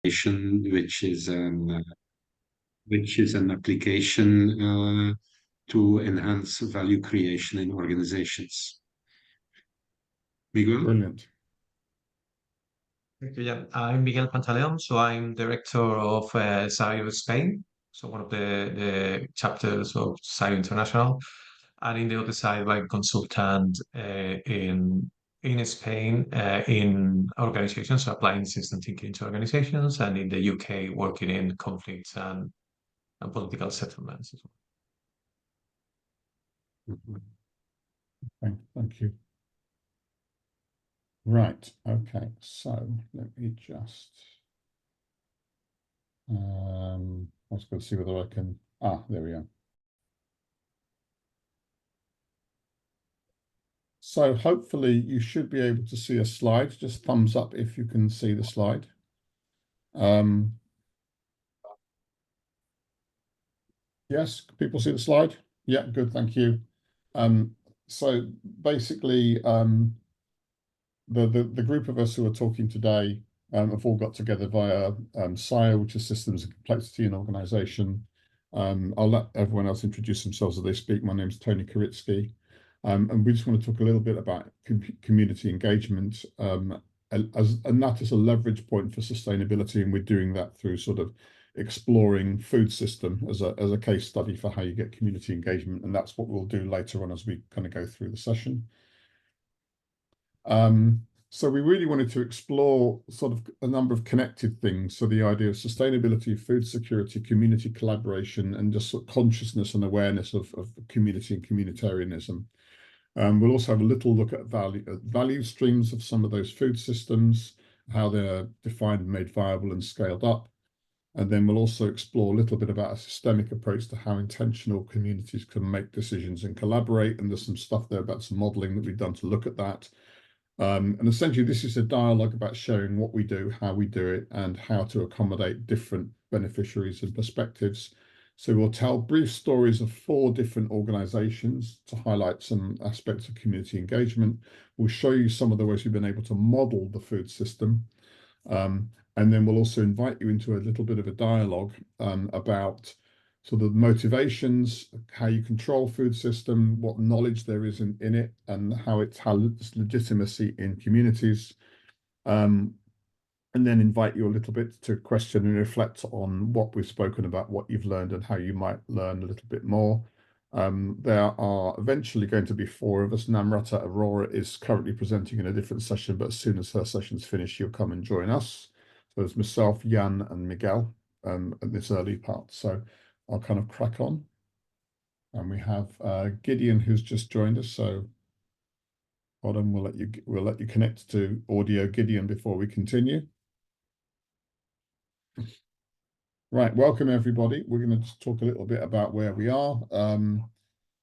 which is an application to enhance value creation in organizations. Miguel? Brilliant. Thank you. Yeah, I'm Miguel Pantaleon, so I'm director of SAIO Spain, so one of the chapters of SAIO International, and in the other side, I'm consultant in Spain in organizations, so applying system thinking to organizations, and in the UK, working in conflicts and political settlements as well. Thank you. Right, okay, so let me just, I was going to see whether I can, there we are. So hopefully you should be able to see a slide, just thumbs up if you can see the slide. Yes, people see the slide? Yeah, good, thank you. So basically, the group of us who are talking today have all got together via SIO, which is Systems and Complexity in Organization. I'll let everyone else introduce themselves as they speak. My name is Antony Korycki, and we just want to talk a little bit about community engagement, and that is a leverage point for sustainability, and we're doing that through sort of exploring food system as a case study for how you get community engagement, and that's what we'll do later on as we kind of go through the session. So we really wanted to explore sort of a number of connected things. So the idea of sustainability, food security, community collaboration, and just sort of consciousness and awareness of community and communitarianism. We'll also have a little look at value streams of some of those food systems, how they're defined and made viable and scaled up. And then we'll also explore a little bit about a systemic approach to how intentional communities can make decisions and collaborate. And there's some stuff there about some modeling that we've done to look at that. And essentially, this is a dialogue about sharing what we do, how we do it, and how to accommodate different beneficiaries and perspectives. So we'll tell brief stories of 4 different organizations to highlight some aspects of community engagement. We'll show you some of the ways we've been able to model the food system. And then we'll also invite you into a little bit of a dialogue about sort of motivations, how you control food system, what knowledge there is in it, and how it's legitimacy in communities. And then invite you a little bit to question and reflect on what we've spoken about, what you've learned, and how you might learn a little bit more. There are eventually going to be 4 of us. Namrata Arora is currently presenting in a different session, but as soon as her session's finished, she'll come and join us. So there's myself, Jan, and Miguel at this early part. So I'll kind of crack on. And we have Gideon, who's just joined us. So hold on, we'll let you connect to audio, Gideon, before we continue. Right, welcome everybody. We're going to just talk a little bit about where we are. And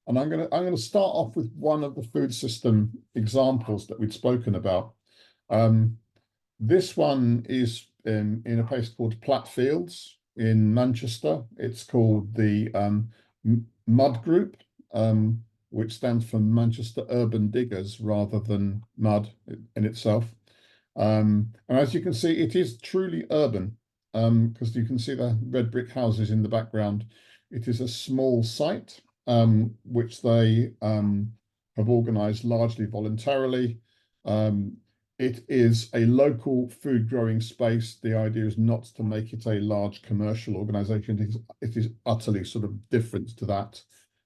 I'm going to start off with one of the food system examples that we'd spoken about. This one is in a place called Plattfields in Manchester. It's called the MUD Group, which stands for Manchester Urban Diggers rather than MUD in itself. And as you can see, it is truly urban, because you can see the red brick houses in the background. It is a small site, which they have organised largely voluntarily. It is a local food growing space. The idea is not to make it a large commercial organisation. It is utterly sort of different to that,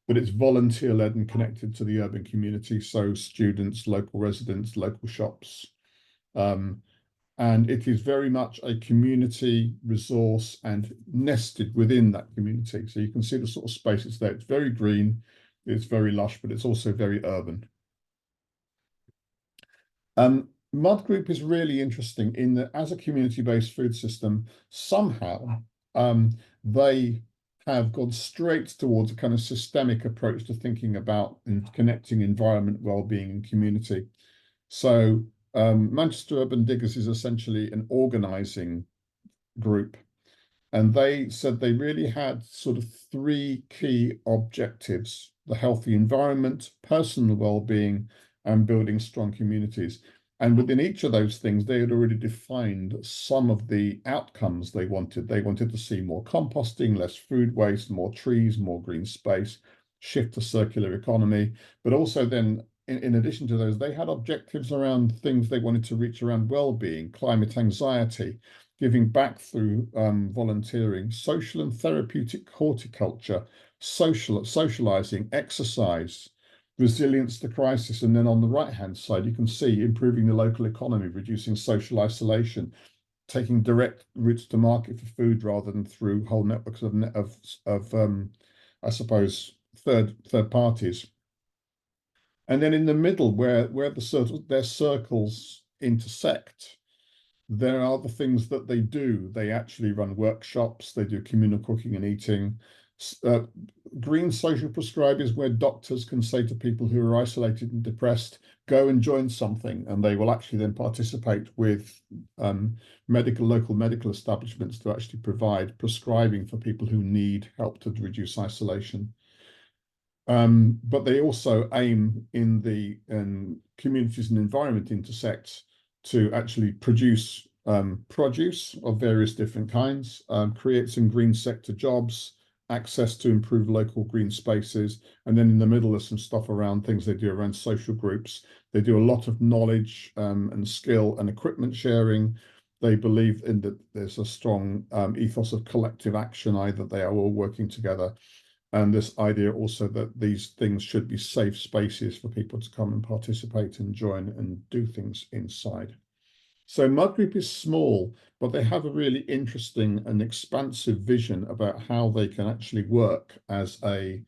but it's volunteer led and connected to the urban community. So students, local residents, local shops. And it is very much a community resource and nested within that community. So you can see the sort of spaces there. It's very green, it's very lush, but it's also very urban. MUD Group is really interesting in that as a community-based food system, somehow they have gone straight towards a kind of systemic approach to thinking about and connecting environment, well-being, and community. So Manchester Urban Diggers is essentially an organising group, and they said they really had sort of 3 key objectives: the healthy environment, personal well-being, and building strong communities. And within each of those things, they had already defined some of the outcomes they wanted. They wanted to see more composting, less food waste, more trees, more green space, shift to circular economy. But also then, in addition to those, they had objectives around things they wanted to reach around well-being, climate anxiety, giving back through volunteering, social and therapeutic horticulture, socializing, exercise, resilience to crisis. And then on the right-hand side, you can see improving the local economy, reducing social isolation, taking direct routes to market for food rather than through whole networks of I suppose, third parties. And then in the middle, where their circles intersect, there are the things that they do. They actually run workshops, they do communal cooking and eating. Green social prescribers, where doctors can say to people who are isolated and depressed, go and join something, and they will actually then participate with local medical establishments to actually provide prescribing for people who need help to reduce isolation. But they also aim in the communities and environment intersect to actually produce produce of various different kinds, create some green sector jobs, access to improve local green spaces. And then in the middle, there's some stuff around things they do around social groups. They do a lot of knowledge and skill and equipment sharing. They believe in that there's a strong ethos of collective action, either they are all working together. And this idea also that these things should be safe spaces for people to come and participate and join and do things inside. So Mud Group is small, but they have a really interesting and expansive vision about how they can actually work as a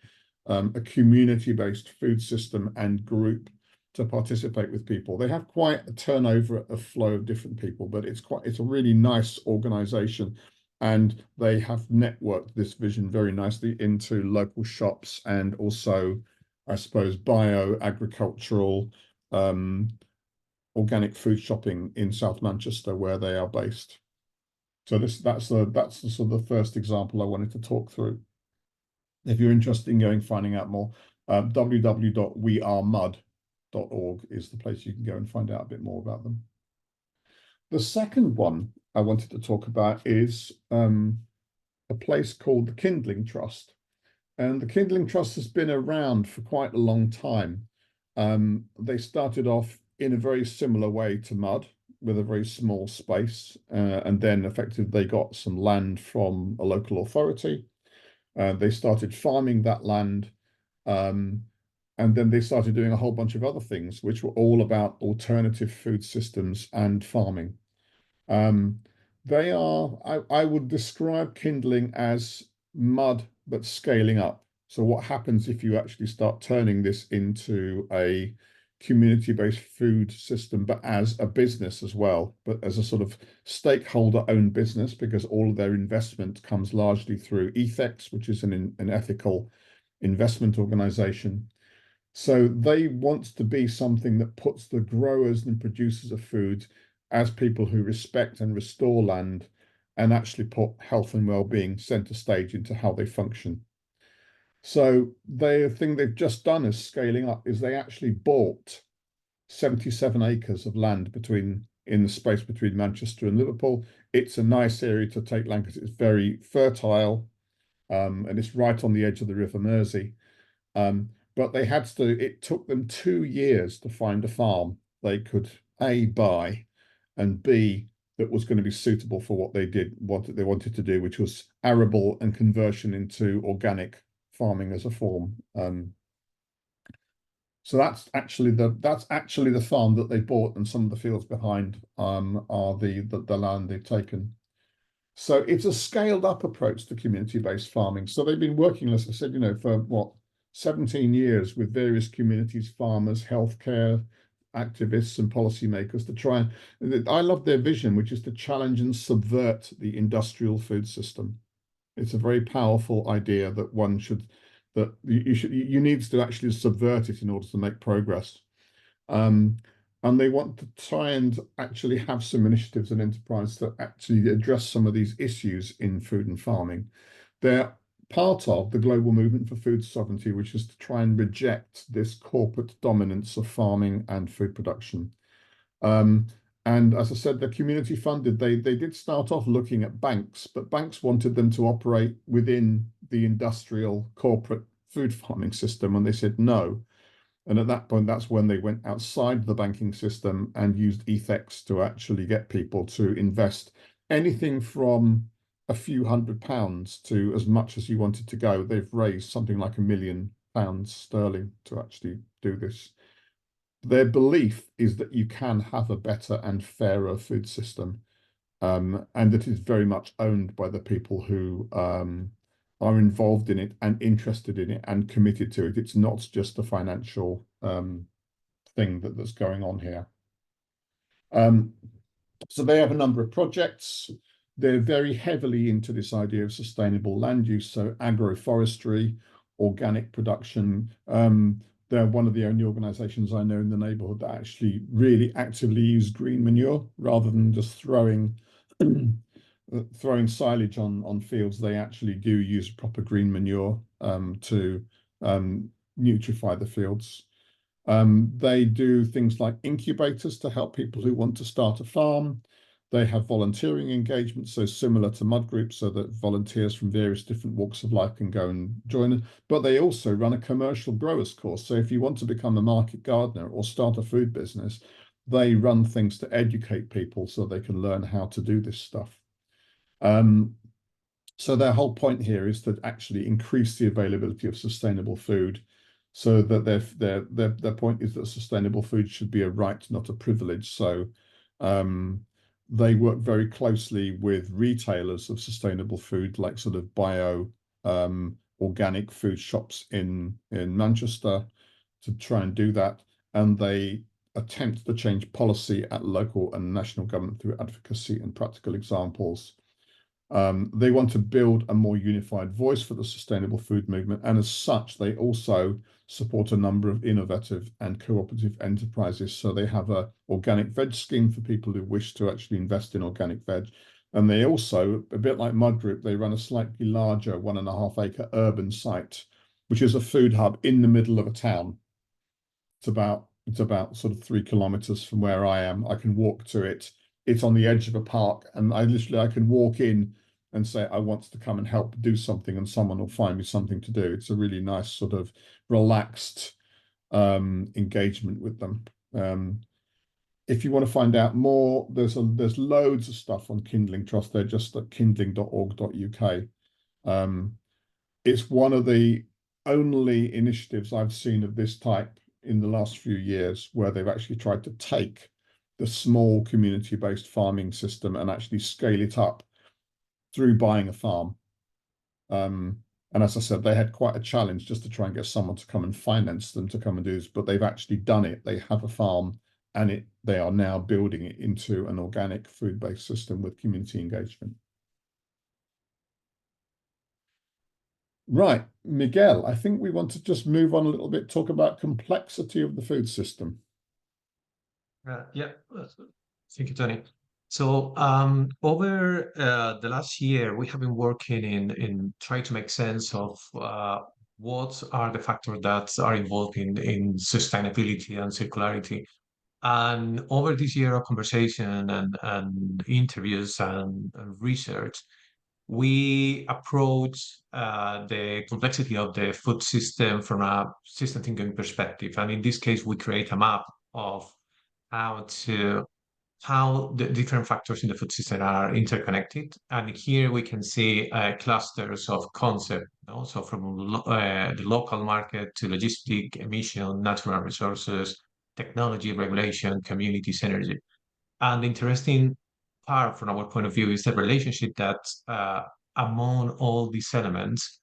community-based food system and group to participate with people. They have quite a turnover, a flow of different people, but it's a really nice organization. And they have networked this vision very nicely into local shops and also, I suppose, agricultural, organic food shopping in South Manchester, where they are based. So that's the sort of the first example I wanted to talk through. If you're interested in finding out more, www.wearemud.org is the place you can go and find out a bit more about them. The second one I wanted to talk about is a place called the Kindling Trust. And the Kindling Trust has been around for quite a long time. They started off in a very similar way to Mud, with a very small space, and then effectively they got some land from a local authority. They started farming that land, and then they started doing a whole bunch of other things, which were all about alternative food systems and farming. I would describe Kindling as Mud, but scaling up. So what happens if you actually start turning this into a community-based food system, but as a business as well, but as a sort of stakeholder-owned business, because all of their investment comes largely through Ethex, which is an ethical investment organization. So they want to be something that puts the growers and producers of food as people who respect and restore land and actually put health and well-being center stage into how they function. So the thing they've just done is scaling up is they actually bought 77 acres of land in the space between Manchester and Liverpool. It's a nice area to take land because it's very fertile, and it's right on the edge of the River Mersey. But it took them 2 years to find a farm they could A, buy, and B, that was going to be suitable for what they wanted to do, which was arable and conversion into organic farming as a form. So that's actually the farm that they bought, and some of the fields behind are the land they've taken. So it's a scaled up approach to community-based farming. So they've been working, as I said, for 17 years with various communities, farmers, healthcare, activists and policymakers to try and, I love their vision, which is to challenge and subvert the industrial food system. It's a very powerful idea that you need to actually subvert it in order to make progress. And they want to try and actually have some initiatives and enterprise that actually address some of these issues in food and farming. They're part of the global movement for food sovereignty, which is to try and reject this corporate dominance of farming and food production. And as I said, they're community funded. They did start off looking at banks, but banks wanted them to operate within the industrial corporate food farming system, and they said no. And at that point, that's when they went outside the banking system and used ETHEX to actually get people to invest anything from a few £100 to as much as you wanted to go. They've raised something like £1 million to actually do this. Their belief is that you can have a better and fairer food system, and that is very much owned by the people who are involved in it and interested in it and committed to it. It's not just a financial thing that's going on here. So they have a number of projects. They're very heavily into this idea of sustainable land use, so agroforestry, organic production. They're one of the only organizations I know in the neighborhood that actually really actively use green manure rather than just throwing silage on fields. They actually do use proper green manure to nutrify the fields. They do things like incubators to help people who want to start a farm. They have volunteering engagements, so similar to mud groups, so that volunteers from various different walks of life can go and join it. But they also run a commercial growers course. So if you want to become a market gardener or start a food business, they run things to educate people so they can learn how to do this stuff. So their whole point here is to actually increase the availability of sustainable food, so that their point is that sustainable food should be a right, not a privilege. So they work very closely with retailers of sustainable food, like sort of bio organic food shops in Manchester, to try and do that. And they attempt to change policy at local and national government through advocacy and practical examples. They want to build a more unified voice for the sustainable food movement, and as such, they also support a number of innovative and cooperative enterprises. So they have an organic veg scheme for people who wish to actually invest in organic veg. And they also, a bit like Mud Group, they run a slightly larger 1.5 acre urban site, which is a food hub in the middle of a town. It's about sort of 3 kilometers from where I am. I can walk to it. It's on the edge of a park, and I can walk in and say, I want to come and help do something, and someone will find me something to do. It's a really nice sort of relaxed engagement with them. If you want to find out more, there's loads of stuff on Kindling Trust. They're just at kindling.org.uk. It's one of the only initiatives I've seen of this type in the last few years where they've actually tried to take the small community-based farming system and actually scale it up through buying a farm. And as I said, they had quite a challenge just to try and get someone to come and finance them to come and do this, but they've actually done it. They have a farm, and they are now building it into an organic food-based system with community engagement. Right, Miguel, I think we want to just move on a little bit, talk about complexity of the food system. Yeah, thank you, Tony. So over the last year, we have been working in trying to make sense of what are the factors that are involved in sustainability and circularity. And over this year of conversation and interviews and research, we approach the complexity of the food system from a system thinking perspective. And in this case, we create a map of how the different factors in the food system are interconnected. And here we can see clusters of concept, so from the local market to logistic, emission, natural resources, technology, regulation, community, synergy. And the interesting part from our point of view is the relationship that among all these elements,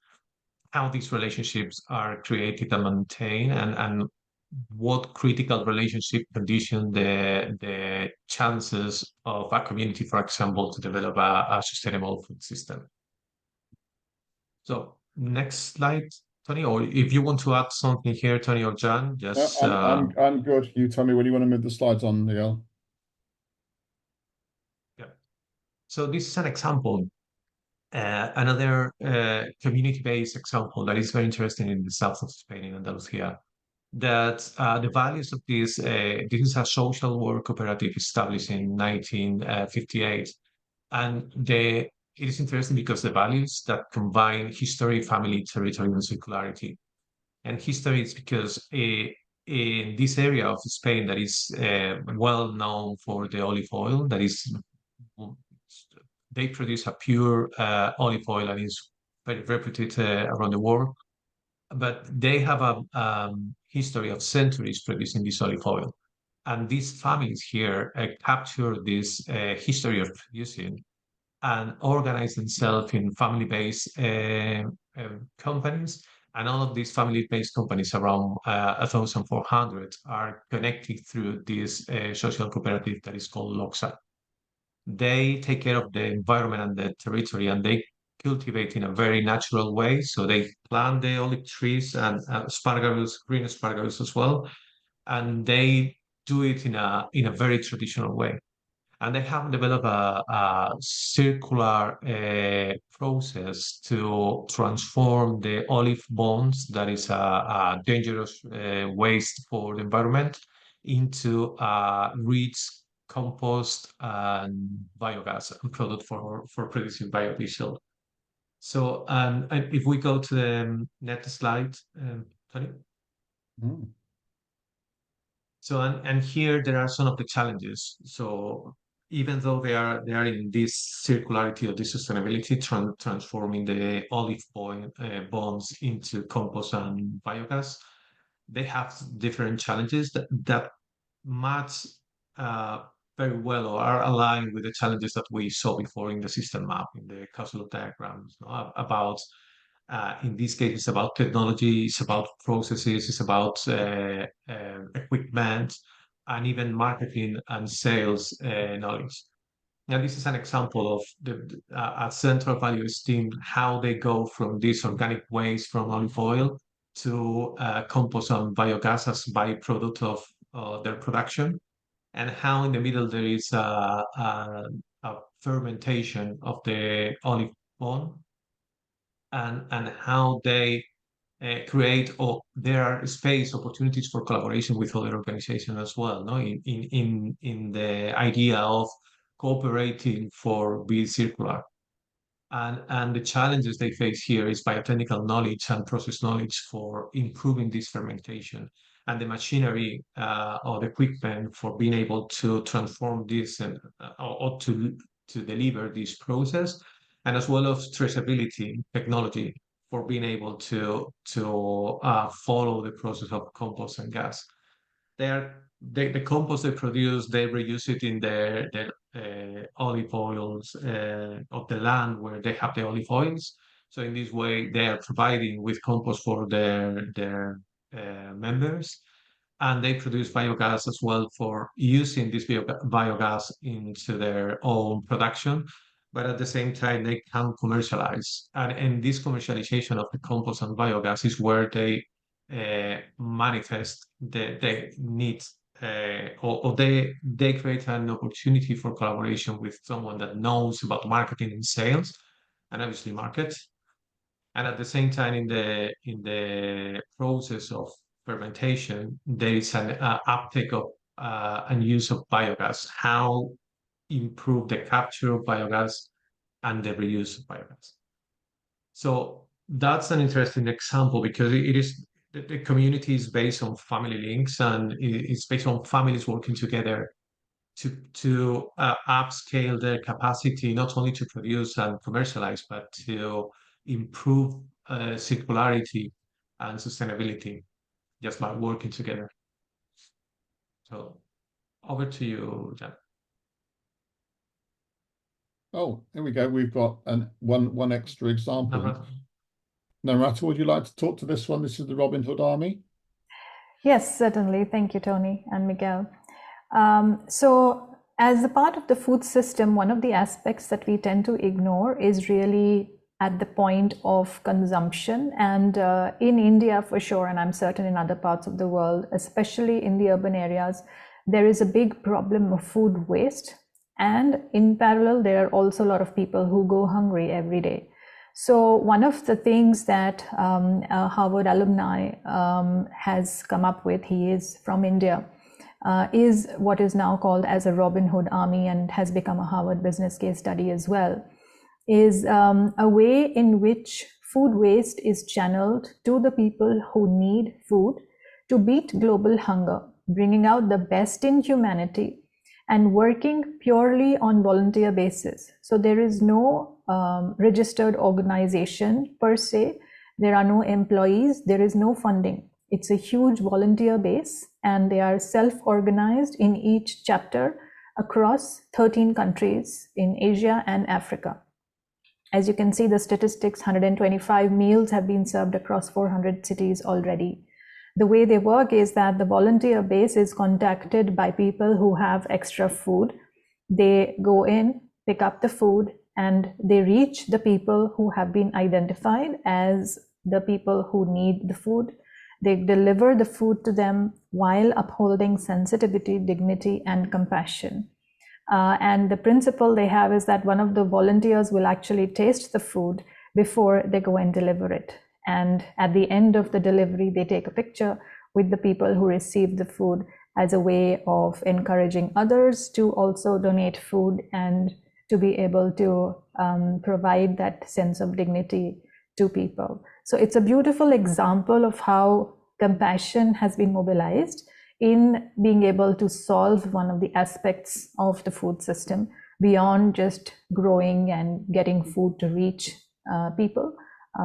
how these relationships are created and maintained, and what critical relationship condition the chances of a community, for example, to develop a sustainable food system. So next slide, Tony, or if you want to add something here, Tony or John, just I'm good. You tell me when you want to move the slides on, Miguel. Yeah. So this is an example. Another community-based example that is very interesting in the south of Spain, in Andalusia. that the values of this is a social work cooperative established in 1958, and it is interesting because the values that combine history, family, territory, and circularity. And history is because in this area of Spain that is well known for the olive oil, that is, they produce a pure olive oil and is very reputed around the world. But they have a history of centuries producing this olive oil. And these families here capture this history of producing and organize themselves in family-based companies. And all of these family-based companies, around 1,400, are connected through this social cooperative that is called LOXA. They take care of the environment and the territory, and they cultivate in a very natural way. So they plant the olive trees and asparagus, green asparagus as well, and they do it in a very traditional way. And they have developed a circular process to transform the olive bones, that is a dangerous waste for the environment, into a rich compost and biogas and product for producing biodiesel. So, and if we go to the next slide, Tony. Mm. So, and here there are some of the challenges. So even though they are in this circularity or this sustainability, transforming the olive bones into compost and biogas, they have different challenges that match very well or are aligned with the challenges that we saw before in the system map, in the causal diagrams, about in this case, it's about technology, it's about processes, it's about equipment, and even marketing and sales knowledge. Now, this is an example of a central value stream, how they go from this organic waste from olive oil to compost and biogas as byproduct of their production, and how in the middle there is a fermentation of the olive bone, and how they create, or there are space opportunities for collaboration with other organizations as well, no? In the idea of cooperating for being circular. And the challenges they face here is biotechnical knowledge and process knowledge for improving this fermentation, and the machinery or the equipment for being able to transform this and or to deliver this process, and as well as traceability technology for being able to follow the process of compost and gas. The compost they produce, they reuse it in their olive oils of the land where they have the olive oils. So in this way, they are providing with compost for their members, and they produce biogas as well for using this biogas into their own production. But at the same time, they can commercialize, and this commercialization of the compost and biogas is where they manifest the need, or they create an opportunity for collaboration with someone that knows about marketing and sales, and obviously market. And at the same time, in the process of fermentation, there is an uptake of and use of biogas. How improve the capture of biogas and the reuse of biogas. So that's an interesting example, because it is the community is based on family links, and it's based on families working together to upscale their capacity, not only to produce and commercialize, but to improve circularity and sustainability just by working together. So over to you, Jan. Oh, here we go. We've got one extra example. Namrata. Namrata, would you like to talk to this one? This is the Robin Hood Army. Yes, certainly. Thank you, Tony and Miguel. So as a part of the food system, one of the aspects that we tend to ignore is really at the point of consumption. And in India, for sure, and I'm certain in other parts of the world, especially in the urban areas, there is a big problem of food waste. And in parallel, there are also a lot of people who go hungry every day. So one of the things that a Harvard alumni has come up with, he is from India, is what is now called as a Robin Hood Army and has become a Harvard business case study as well, is a way in which food waste is channeled to the people who need food to beat global hunger, bringing out the best in humanity and working purely on volunteer basis. So there is no registered organization per se, there are no employees, there is no funding. It's a huge volunteer base and they are self-organized in each chapter across 13 countries in Asia and Africa. As you can see the statistics, 125 meals have been served across 400 cities already. The way they work is that the volunteer base is contacted by people who have extra food. They go in, pick up the food, and they reach the people who have been identified as the people who need the food. They deliver the food to them while upholding sensitivity, dignity, and compassion. And the principle they have is that one of the volunteers will actually taste the food before they go and deliver it. And at the end of the delivery, they take a picture with the people who received the food as a way of encouraging others to also donate food and to be able to provide that sense of dignity to people. So it's a beautiful example of how compassion has been mobilized in being able to solve one of the aspects of the food system beyond just growing and getting food to reach people.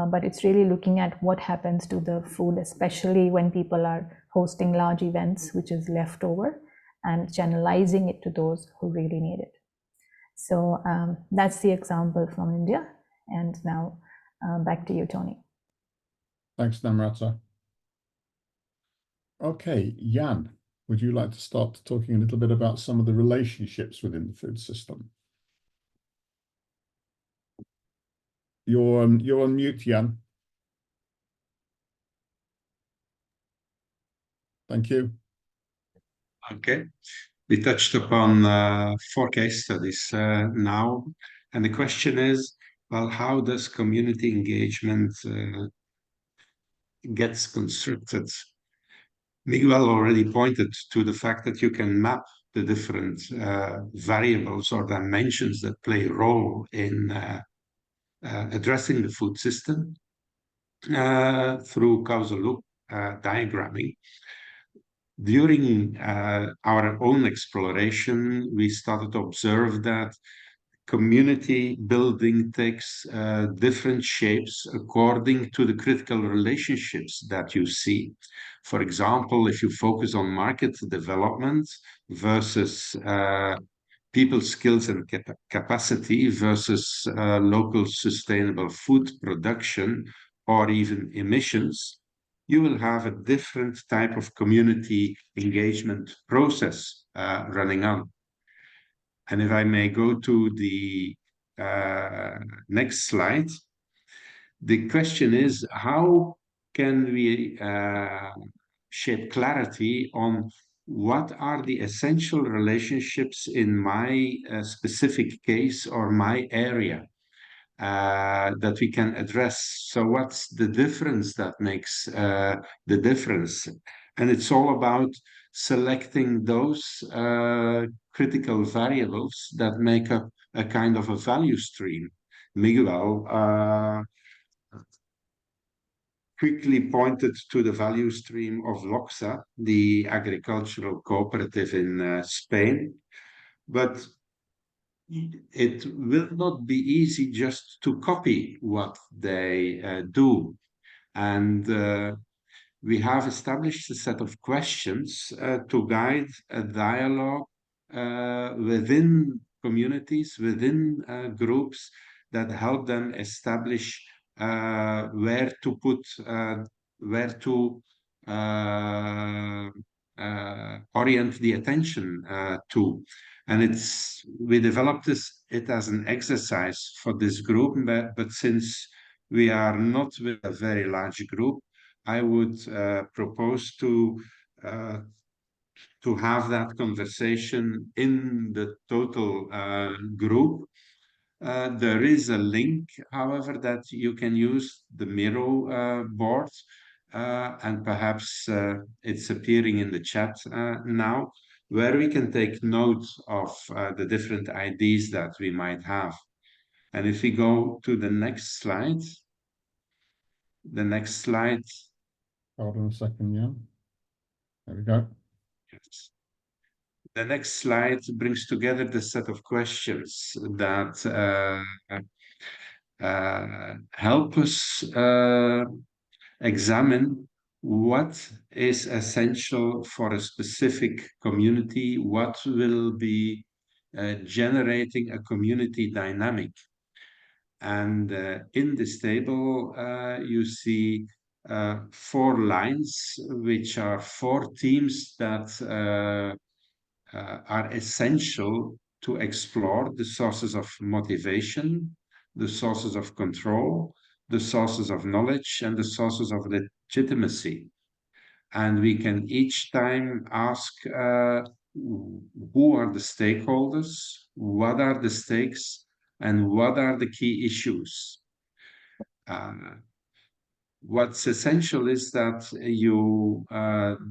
But it's really looking at what happens to the food, especially when people are hosting large events, which is left over, and channelizing it to those who really need it. So that's the example from India. And now back to you, Tony. Thanks, Namrata. Okay, Jan, would you like to start talking a little bit about some of the relationships within the food system? You're on mute, Jan. Thank you. Okay. We touched upon 4 case studies now. And the question is, well, how does community engagement gets constructed? Miguel already pointed to the fact that you can map the different variables or dimensions that play a role in addressing the food system through causal loop diagramming. During our own exploration, we started to observe that community building takes different shapes according to the critical relationships that you see. For example, if you focus on market development versus people skills and capacity versus local sustainable food production or even emissions, you will have a different type of community engagement process running on. And if I may go to the next slide, the question is, how can we shape clarity on what are the essential relationships in my specific case or my area that we can address? So what's the difference that makes the difference? And it's all about selecting those critical variables that make up a kind of a value stream. Miguel quickly pointed to the value stream of LOXA, the agricultural cooperative in Spain, but it will not be easy just to copy what they do. And we have established a set of questions to guide a dialogue within communities, within groups that help them establish where to put, where to orient the attention to. And we developed it as an exercise for this group, but since we are not with a very large group, I would propose to have that conversation in the total group There is a link, however, that you can use, the Miro board, and perhaps it's appearing in the chat now, where we can take note of the different ideas that we might have. And if we go to the next slide, Hold on a second, yeah. There we go. Yes. The next slide brings together the set of questions that help us examine what is essential for a specific community, what will be generating a community dynamic. And in this table, you see 4 lines, which are 4 themes that are essential to explore: the sources of motivation, the sources of control, the sources of knowledge, and the sources of legitimacy. And we can each time ask who are the stakeholders, what are the stakes, and what are the key issues. What's essential is that you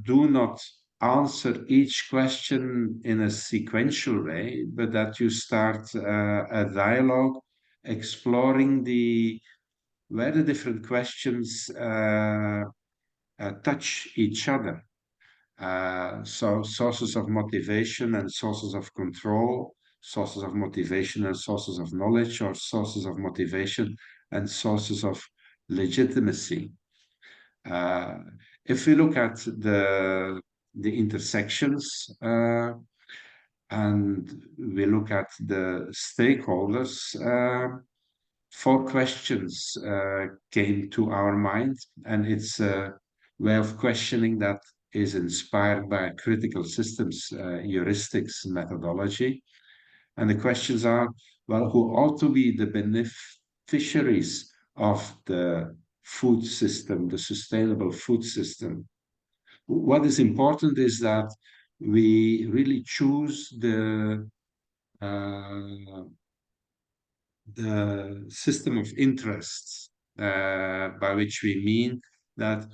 do not answer each question in a sequential way, but that you start a dialogue exploring where the different questions touch each other. So sources of motivation and sources of control, sources of motivation and sources of knowledge, or sources of motivation and sources of legitimacy. If we look at the intersections and we look at the stakeholders, 4 questions came to our mind, and it's a way of questioning that is inspired by critical systems heuristics methodology. And the questions are, well, who ought to be the beneficiaries of the food system, the sustainable food system? What is important is that we really choose the system of interests, by which we mean that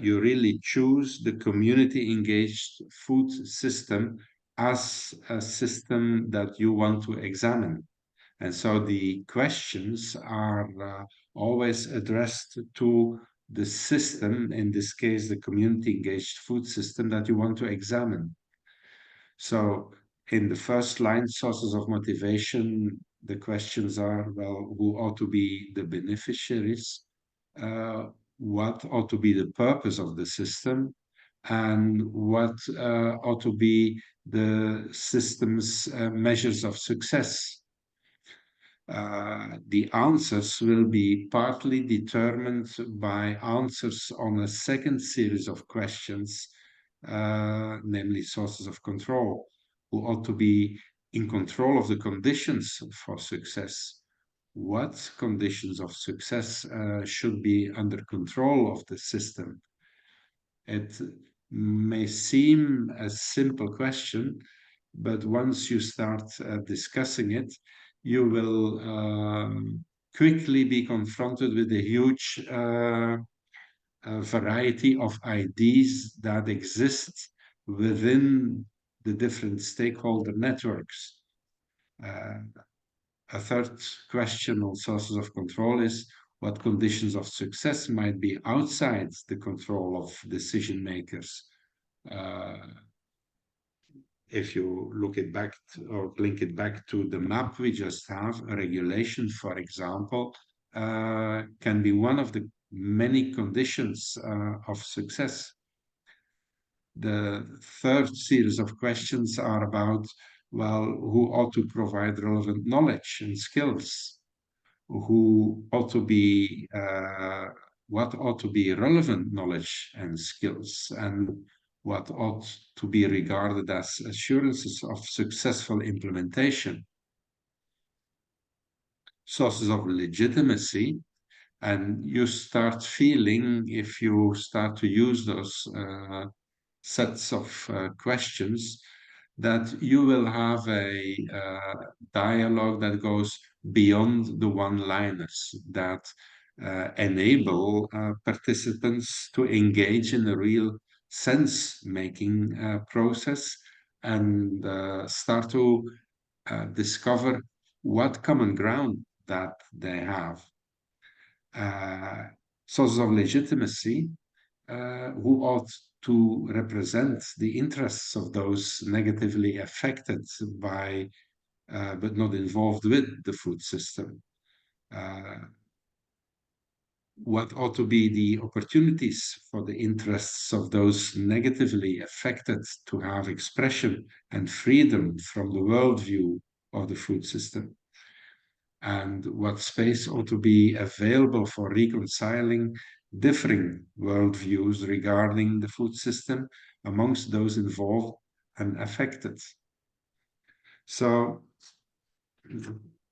you really choose the community engaged food system as a system that you want to examine. And so the questions are always addressed to the system, in this case, the community engaged food system that you want to examine. So in the first line, sources of motivation, the questions are, well, who ought to be the beneficiaries? What ought to be the purpose of the system? And what ought to be the system's measures of success? The answers will be partly determined by answers on a second series of questions, namely sources of control, who ought to be in control of the conditions for success. What conditions of success should be under control of the system? It may seem a simple question, but once you start discussing it, you will quickly be confronted with a huge variety of ideas that exist within the different stakeholder networks. A third question on sources of control is what conditions of success might be outside the control of decision makers. If you look it back or link it back to the map we just have, a regulation, for example, can be one of the many conditions of success. The third series of questions are about, well, who ought to provide relevant knowledge and skills? Who ought to be, what ought to be relevant knowledge and skills? And what ought to be regarded as assurances of successful implementation? Sources of legitimacy, and you start feeling, if you start to use those sets of questions, that you will have a dialogue that goes, beyond the one-liners that enable participants to engage in a real sense-making process and start to discover what common ground that they have. Sources of legitimacy who ought to represent the interests of those negatively affected by but not involved with the food system. What ought to be the opportunities for the interests of those negatively affected to have expression and freedom from the worldview of the food system? And what space ought to be available for reconciling differing worldviews regarding the food system amongst those involved and affected? So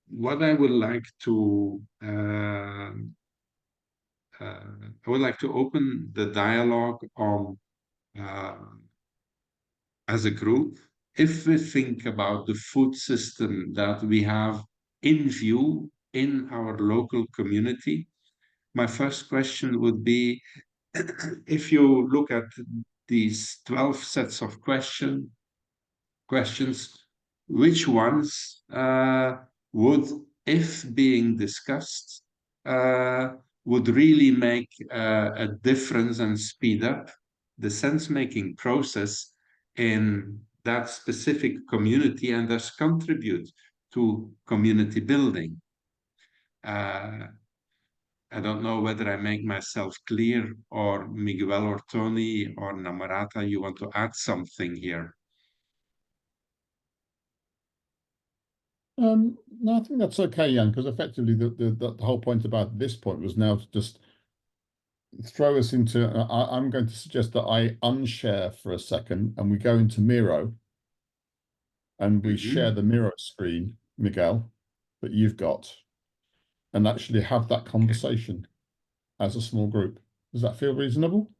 what I would like to open the dialogue on as a group. If we think about the food system that we have in view in our local community, my first question would be, if you look at these 12 sets of questions, which ones would, if being discussed, would really make a difference and speed up the sense-making process in that specific community and thus contribute to community building? I don't know whether I make myself clear, or Miguel or Tony or Namrata, you want to add something here? No, I think that's okay, Jan, because effectively the whole point about this point was now to just throw us into, I'm going to suggest that I unshare for a second and we go into Miro and we share the Miro screen, Miguel, that you've got, and actually have that conversation as a small group. Does that feel reasonable?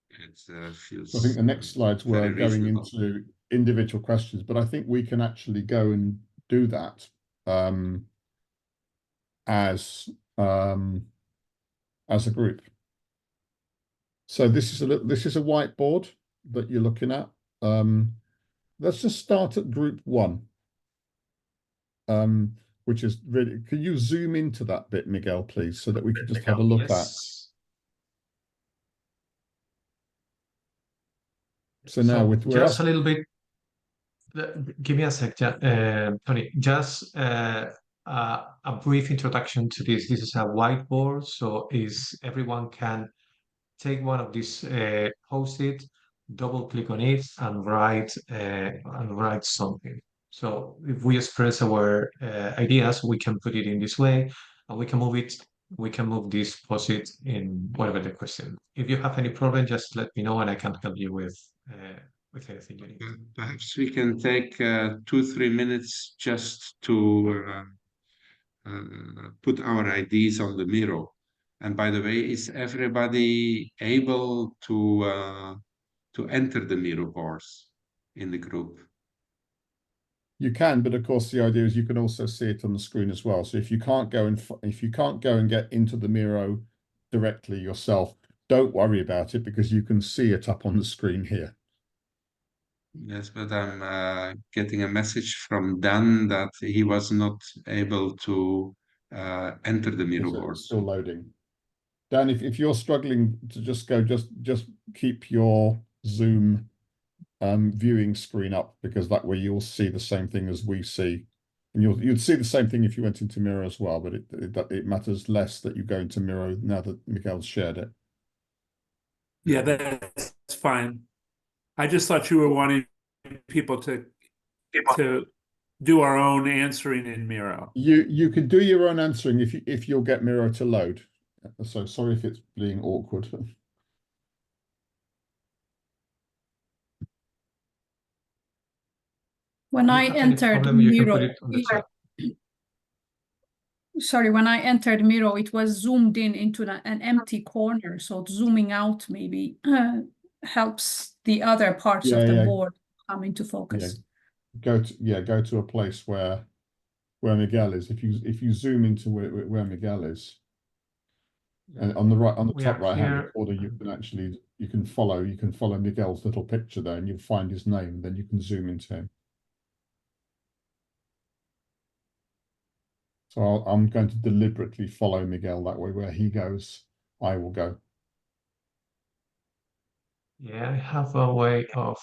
It feels. So I think the next slides were going reasonable. into individual questions, but I think we can actually go and do that as a group. So this is a whiteboard that you're looking at. Let's just start at group 1, which is really. Can you zoom into that bit, Miguel, please, so that we can just have a look at. So now we're just a little bit. Give me a sec, Tony. Just a brief introduction to this. This is a whiteboard, so everyone can take one of these post-it, double click on it, and write something. So if we express our ideas, we can put it in this way, and we can move it. We can move this post-it in whatever the question. If you have any problem, just let me know, and I can help you with anything you need. Perhaps we can take 2-3 minutes just to put our ideas on the Miro. And by the way, is everybody able to enter the Miro boards in the group? You can, but of course the idea is you can also see it on the screen as well. So if you can't go and get into the Miro directly yourself, don't worry about it, because you can see it up on the screen here. Yes, but I'm getting a message from Dan that he was not able to enter the Miro board. It's still loading. Dan, if you're struggling to just go, just keep your Zoom viewing screen up, because that way you'll see the same thing as we see, and you'd see the same thing if you went into Miro as well. But it matters less that you go into Miro now that Miguel's shared it. Yeah, that's fine. I just thought you were wanting people to do our own answering in Miro. You can do your own answering if you'll get Miro to load. So sorry if it's being awkward. When I entered Miro, when I entered Miro, it was zoomed into an empty corner. So zooming out maybe helps the other parts of the board come into focus. Go to a place where where Miguel is. If you zoom into where Miguel is, and on the We top are right hand here. corner, you can follow Miguel's little picture there, and you'll find his name. And then you can zoom into him. So I'm going to deliberately follow Miguel that way. Where he goes, I will go. Yeah, I have a way of.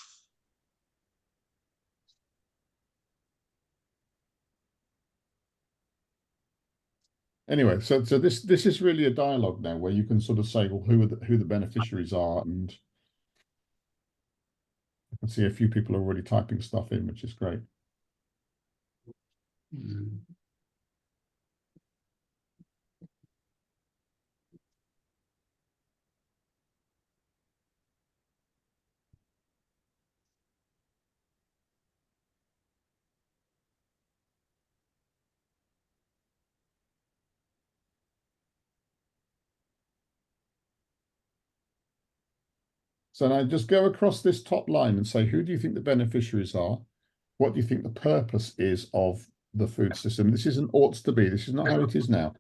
Anyway, so this is really a dialogue now where you can sort of say, well, who the beneficiaries are, and I can see a few people are already typing stuff in, which is great. Mm. So now just go across this top line and say, who do you think the beneficiaries are? What do you think the purpose is of the food system? This isn't oughts to be. This is not how it is now.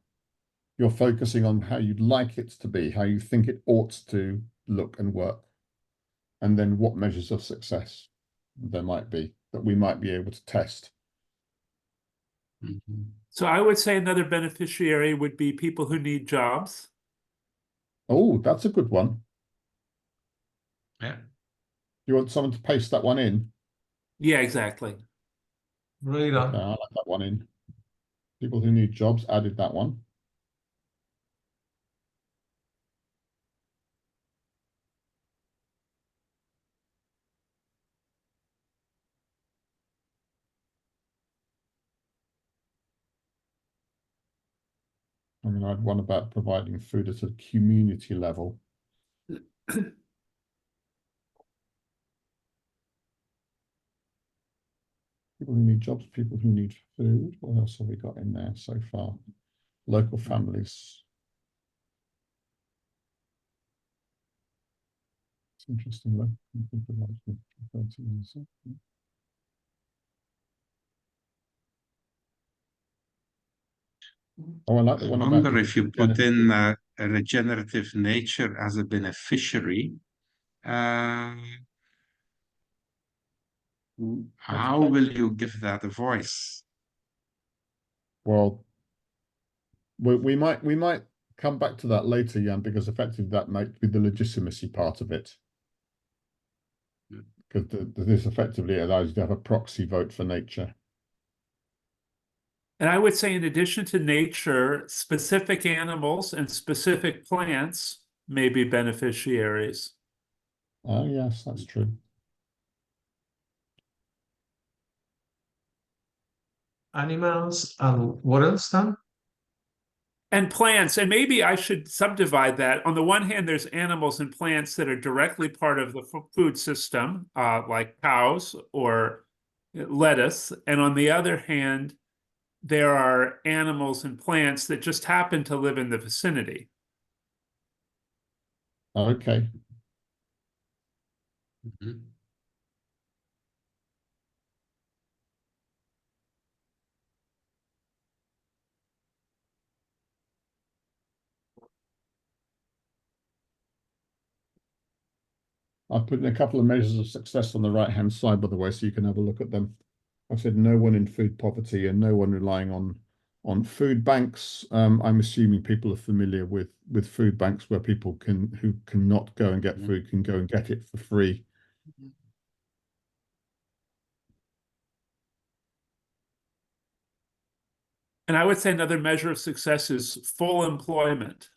You're focusing on how you'd like it to be, how you think it ought to look and work. And then what measures of success there might be that we might be able to test. Mhm. So I would say another beneficiary would be people who need jobs. Oh, that's a good one. Yeah. You want someone to paste that one in? Yeah, exactly. Right Okay, on. I like that one in. People who need jobs, added that one. I mean, I'd one about providing food at a community level. People who need jobs, people who need food. What else have we got in there so far? Local families. It's interesting. Oh, I like the I one about wonder people if you who put benefit. in a regenerative nature as a beneficiary, how Okay. will you give that a voice? Well, we might come back to that later, Jan, because effectively that might be the legitimacy part of it. Because this effectively allows you to have a proxy vote for nature. And I would say, in addition to nature, specific animals and specific plants may be beneficiaries. Oh, yes, that's true. Animals and what else then? And plants, and maybe I should subdivide that. On the one hand, there's animals and plants that are directly part of the food system, like cows or lettuce. And on the other hand, there are animals and plants that just happen to live in the vicinity. Okay. Mhm. I've put in a couple of measures of success on the right-hand side, by the way, so you can have a look at them. I said no one in food poverty and no one relying on food banks. I'm assuming people are familiar with food banks where people who cannot go and get food can go and get it for free. And I would say another measure of success is full employment.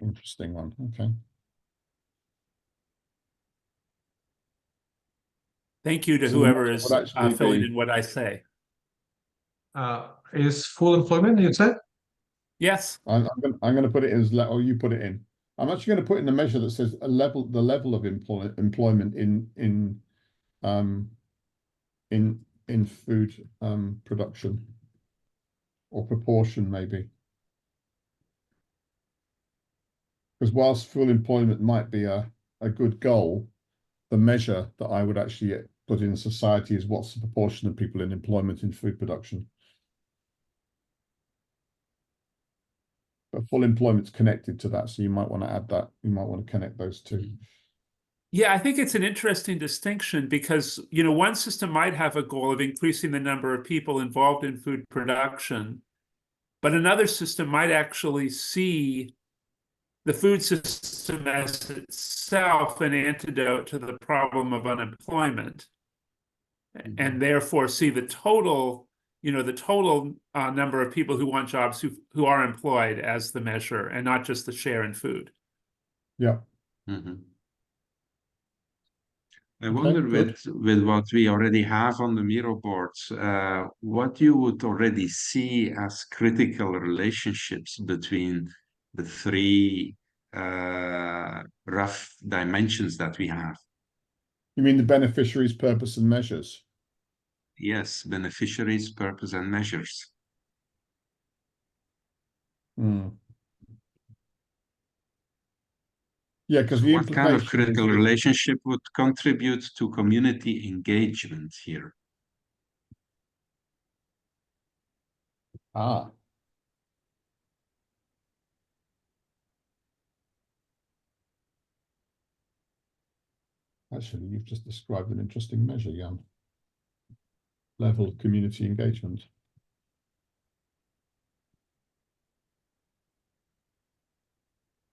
Interesting one. Okay. Thank you to So the whoever measure is would actually filling be, in what I say. Is full employment, you said? Yes. I'm going to put it as or you put it in. I'm actually going to put in the measure that says the level of employment in food production, or proportion maybe. Because whilst full employment might be a good goal, the measure that I would actually put in society is what's the proportion of people in employment in food production. But full employment's connected to that, so you might want to add that. You might want to connect those two. Yeah, I think it's an interesting distinction because, one system might have a goal of increasing the number of people involved in food production, but another system might actually see the food system as itself an antidote to the problem of unemployment, and therefore see the total number of people who want jobs who are employed as the measure, and not just the share in food. Yeah. I wonder with what we already have on the Miro boards, what you would already see as critical relationships between the three rough dimensions that we have. You mean the beneficiaries, purpose, and measures? Yes, beneficiaries, purpose, and measures. Yeah, because So the what kind of implication critical is relationship would contribute to community engagement here? Actually, you've just described an interesting measure, Jan. Level of community engagement.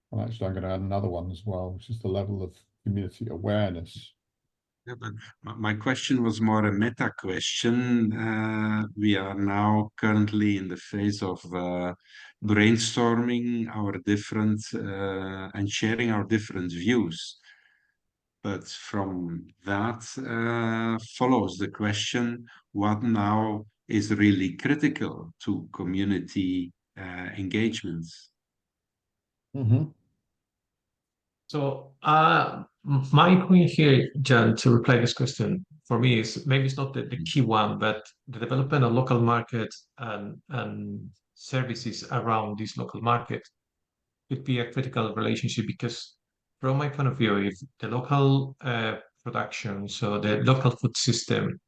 Well, actually, I'm going to add another one as well, which is the level of community awareness. Yeah, but my question was more a meta question. We are now currently in the phase of brainstorming our different and sharing our different views. But from that follows the question, what now is really critical to community engagements? So my point here, Jan, to reply this question for me is maybe it's not the key one, but the development of local market and services around this local market could be a critical relationship, because from my point of view, if the local production, so the local food system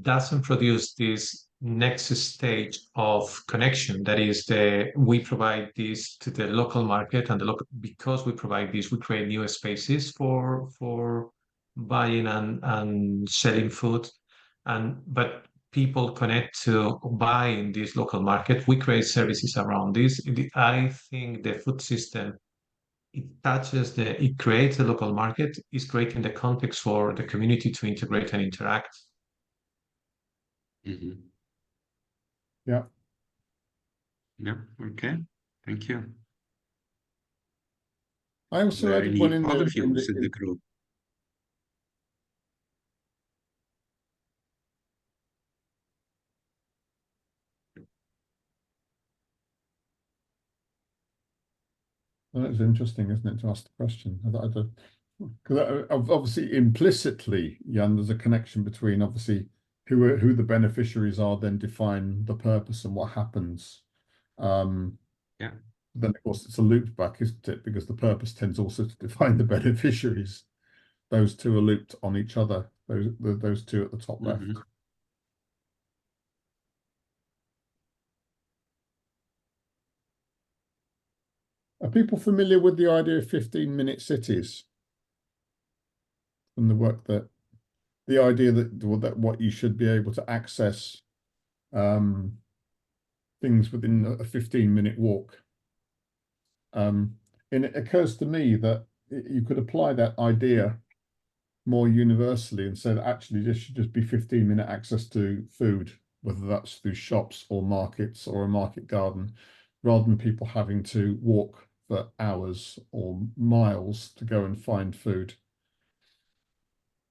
doesn't produce this next stage of connection, that is, we provide this to the local market, and because we provide this, we create new spaces for buying and selling food, but people connect to buying this local market. We create services around this. I think the food system, it creates a local market, is creating the context for the community to integrate and interact. Yeah. Yeah, okay, thank you. I also added one in other the, views in the group? Well, it's interesting, isn't it, to ask the question? Because obviously implicitly, Jan, there's a connection between obviously who the beneficiaries are, then define the purpose and what happens. Yeah. Then of course it's a loop back, isn't it? Because the purpose tends also to define the beneficiaries. Those two are looped on each other. Those two at the top left. Are people familiar with the idea of 15-minute cities? And the work that, the idea that what you should be able to access things within a 15-minute walk. And it occurs to me that you could apply that idea more universally and say that actually this should just be 15-minute access to food, whether that's through shops or markets or a market garden, rather than people having to walk for hours or miles to go and find food.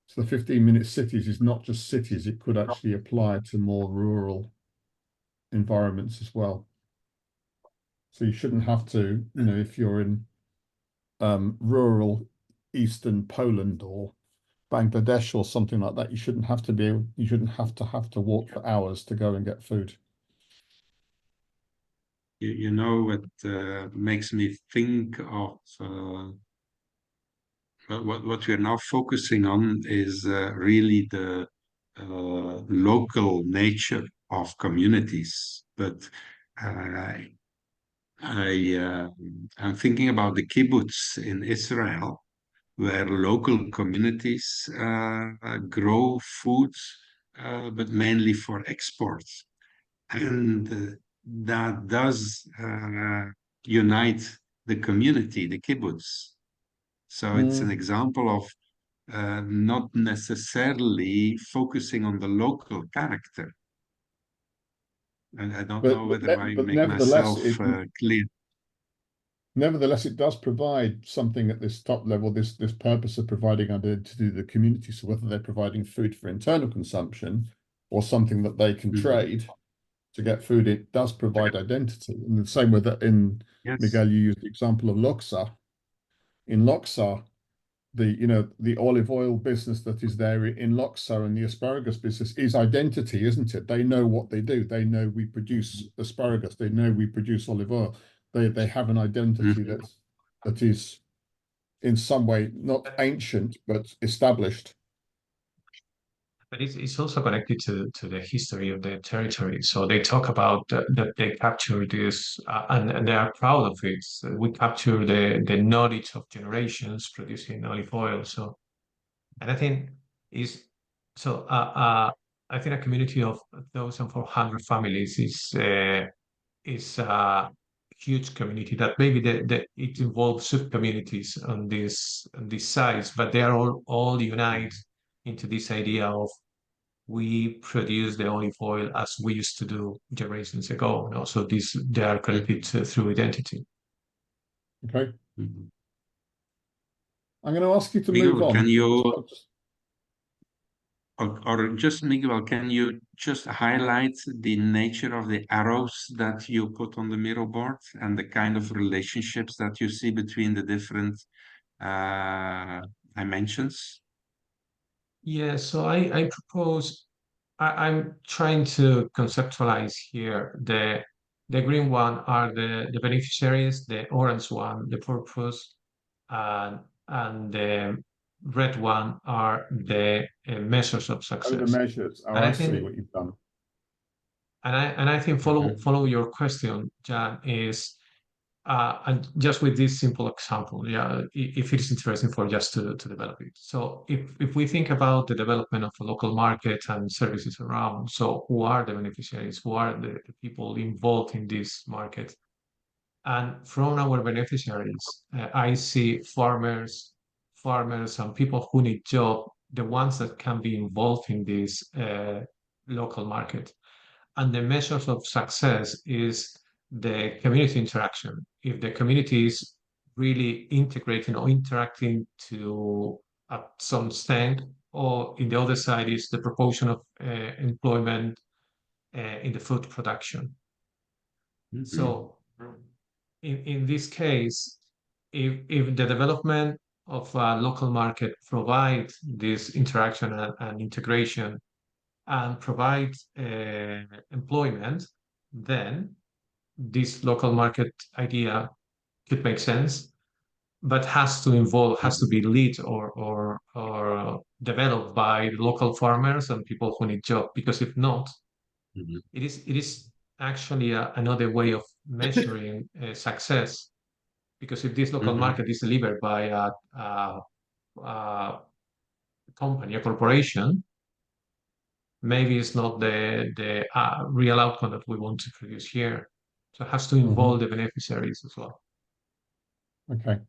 So the 15-minute cities is not just cities, it could actually apply to more rural environments as well. So you shouldn't have to, if you're in rural eastern Poland or Bangladesh or something like that, you shouldn't have to walk for hours to go and get food. You know what makes me think of what we're now focusing on is really the local nature of communities. But I'm thinking about the kibbutz in Israel, where local communities grow foods, but mainly for export. And that does unite the community, the kibbutz. So it's an example of not necessarily focusing on the local character. And I don't know whether I make myself clear. Nevertheless, it does provide something at this top level, this purpose of providing identity to the community. So whether they're providing food for internal consumption or something that they can trade to get food, it does provide identity. In the same way that in Miguel, you used the example of Loxa. In Loxa, the olive oil business that is there in Loxa and the asparagus business is identity, isn't it? They know what they do. They know we produce asparagus. They know we produce olive oil. They have an identity that is in some way not ancient but established. But it's also connected to the history of the territory. So they talk about that they capture this, and they are proud of it. So we capture the knowledge of generations producing olive oil. So, and I think is so. I think a community of 1,400 families is a huge community that maybe it involves sub communities on these sites, but they are all united into this idea of we produce the olive oil as we used to do generations ago. So they are connected through identity. Okay. I'm going to ask you to Miguel, move on. Can you, or just Miguel, can you just highlight the nature of the arrows that you put on the Miro board and the kind of relationships that you see between the different dimensions? Yeah, so I propose, I'm trying to conceptualize here the green one are the beneficiaries, the orange one, the purpose, and the red one are the measures of success. Oh, the measures. Oh, I see what you've done. And I think follow your question, Jan, is and just with this simple example, if it is interesting for just to develop it. So if we think about the development of a local market and services around, so who are the beneficiaries? Who are the people involved in this market? And from our beneficiaries, I see farmers and people who need job, the ones that can be involved in this local market. And the measures of success is the community interaction. If the community is really integrating or interacting to at some extent, or in the other side is the proportion of employment in the food production. So in this case, if the development of a local market provides this interaction and integration and provide employment, then this local market idea could make sense, but has to be led or developed by local farmers and people who need job. Because if not, it is actually another way of measuring success. Because if this local market is delivered by a company, a corporation, maybe it's not the real outcome that we want to produce here. So it has to involve the beneficiaries as well. Okay.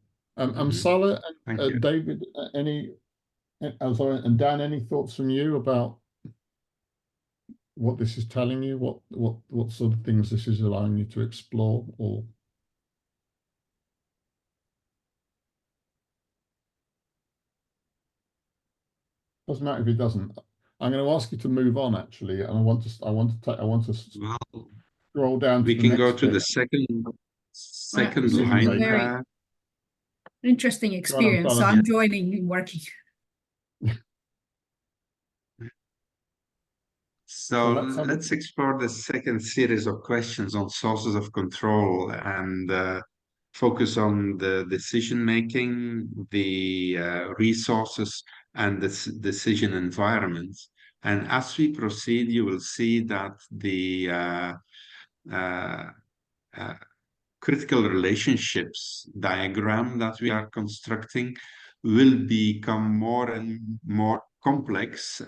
Salah and David, and Dan, any thoughts from you about what this is telling you? What sort of things this is allowing you to explore? Or doesn't matter if it doesn't. I'm going to ask you to move on actually, and I want to scroll down. We can go to the second line. Very interesting experience. So I'm joining and working. So let's explore the second series of questions on sources of control. And focus on the decision making, the resources, and the decision environment. And as we proceed, you will see that the uh, critical relationships diagram that we are constructing will become more and more complex,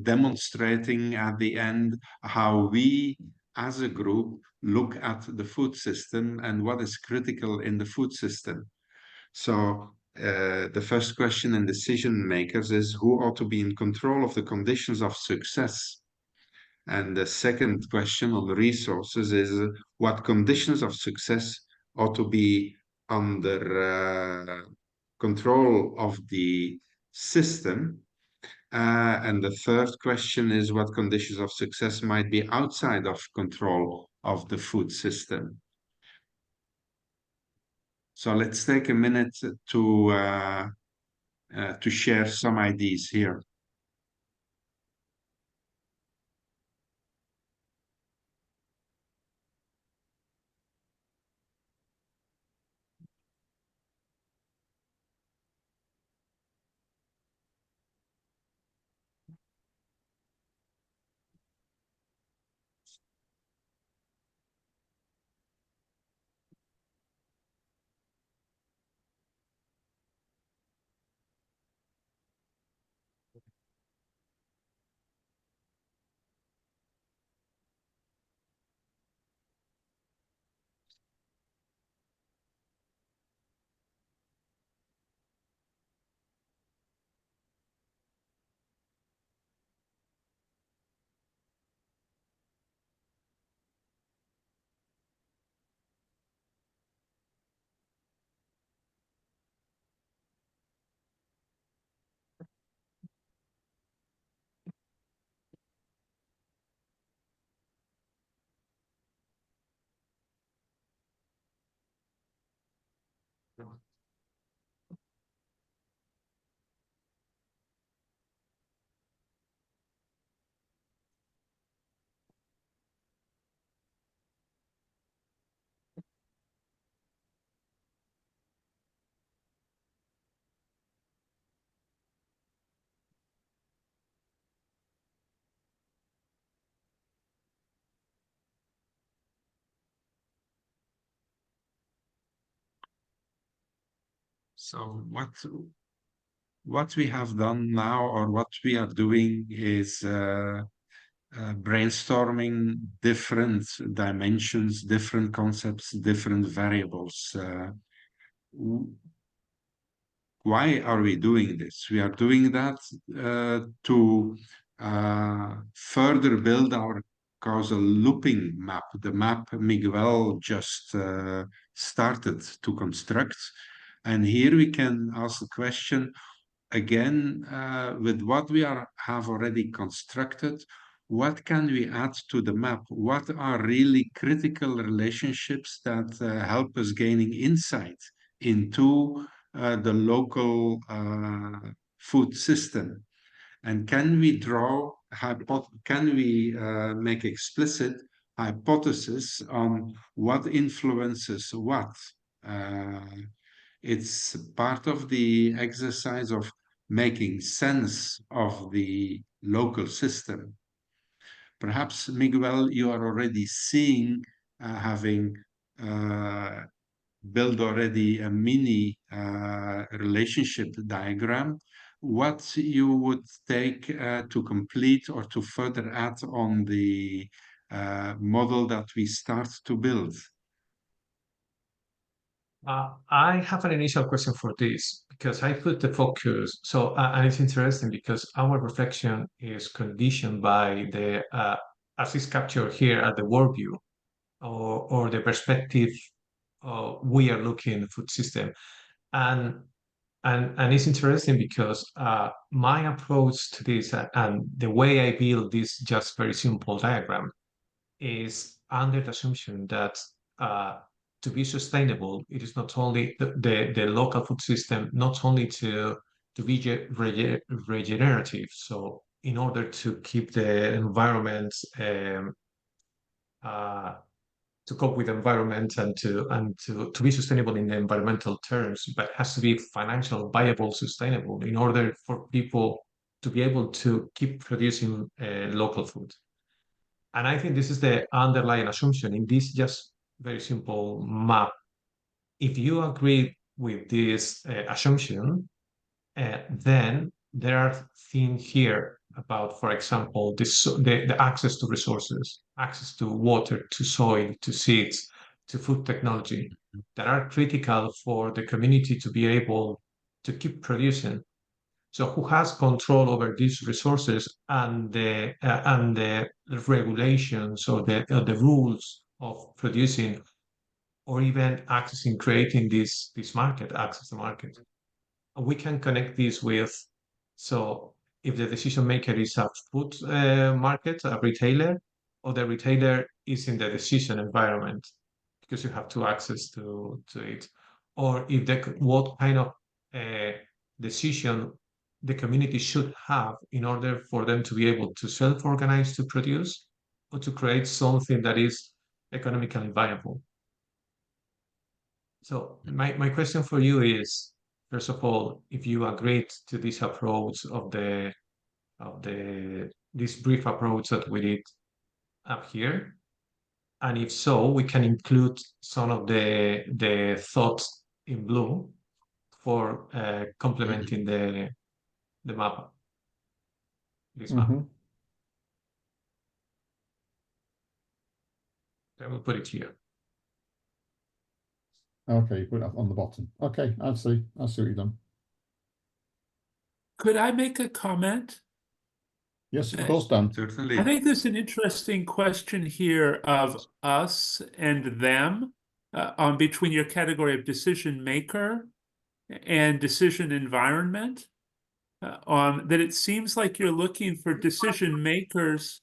demonstrating at the end how we as a group look at the food system and what is critical in the food system. So the first question in decision makers is who ought to be in control of the conditions of success? And the second question on the resources is what conditions of success ought to be under control of the system. And the third question is what conditions of success might be outside of control of the food system. So let's take a minute to share some ideas here. So what we have done now, or what we are doing, is brainstorming different dimensions, different concepts, different variables. Why are we doing this? We are doing that to further build our causal looping map, the map Miguel just started to construct. And here we can ask the question, again, with what we have already constructed, what can we add to the map? What are really critical relationships that help us gaining insight into the local food system? And can we make explicit hypothesis on what influences what? It's part of the exercise of making sense of the local system. Perhaps, Miguel, you are already seeing, having built already a mini relationship diagram, what you would take to complete or to further add on the model that we start to build. I have an initial question for this because I put the focus. So, and it's interesting because our reflection is conditioned by the, as is captured here at the worldview or the perspective we are looking at the food system. And it's interesting because my approach to this and the way I build this just very simple diagram is under the assumption that to be sustainable, it is not only the local food system, not only to be regenerative. So in order to keep the environment uh, cope with the environment and to be sustainable in the environmental terms, but it has to be financial, viable, sustainable in order for people to be able to keep producing local food. And I think this is the underlying assumption in this just very simple map. If you agree with this assumption, then there are things here about, for example, the access to resources, access to water, to soil, to seeds, to food technology that are critical for the community to be able to keep producing. So who has control over these resources and the regulations or the rules of producing or even accessing, creating this market, access the market? We can connect this with, so if the decision maker is a food market, a retailer, or the retailer is in the decision environment, because you have to access to it, or if what kind of decision the community should have in order for them to be able to self-organize to produce or to create something that is economically viable. So my question for you is, first of all, if you agreed to this approach of this brief approach that we did up here, and if so, we can include some of the thoughts in blue for complementing the map. This map. I will put it here. Okay, you put it up on the bottom. Okay, I see what you've done. Could I make a comment? Yes, of course, Dan. Certainly. I think there's an interesting question here of us and them between your category of decision maker and decision environment. That it seems like you're looking for decision makers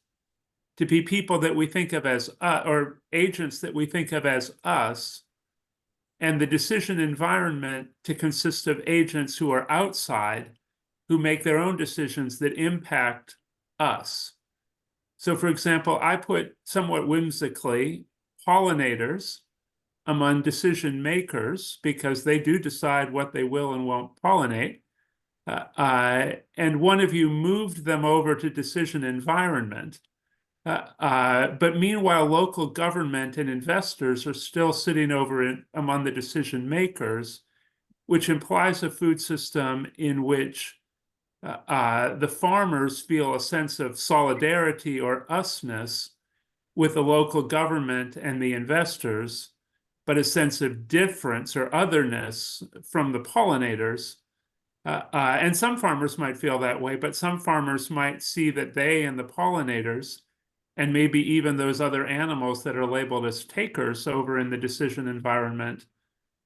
to be people that we think of as or agents that we think of as us, and the decision environment to consist of agents who are outside, who make their own decisions that impact us. So, for example, I put somewhat whimsically pollinators among decision makers because they do decide what they will and won't pollinate. And one of you moved them over to decision environment. But meanwhile, local government and investors are still sitting over among the decision makers, which implies a food system in which the farmers feel a sense of solidarity or usness with the local government and the investors, but a sense of difference or otherness from the pollinators. And some farmers might feel that way, but some farmers might see that they and the pollinators, and maybe even those other animals that are labeled as takers over in the decision environment,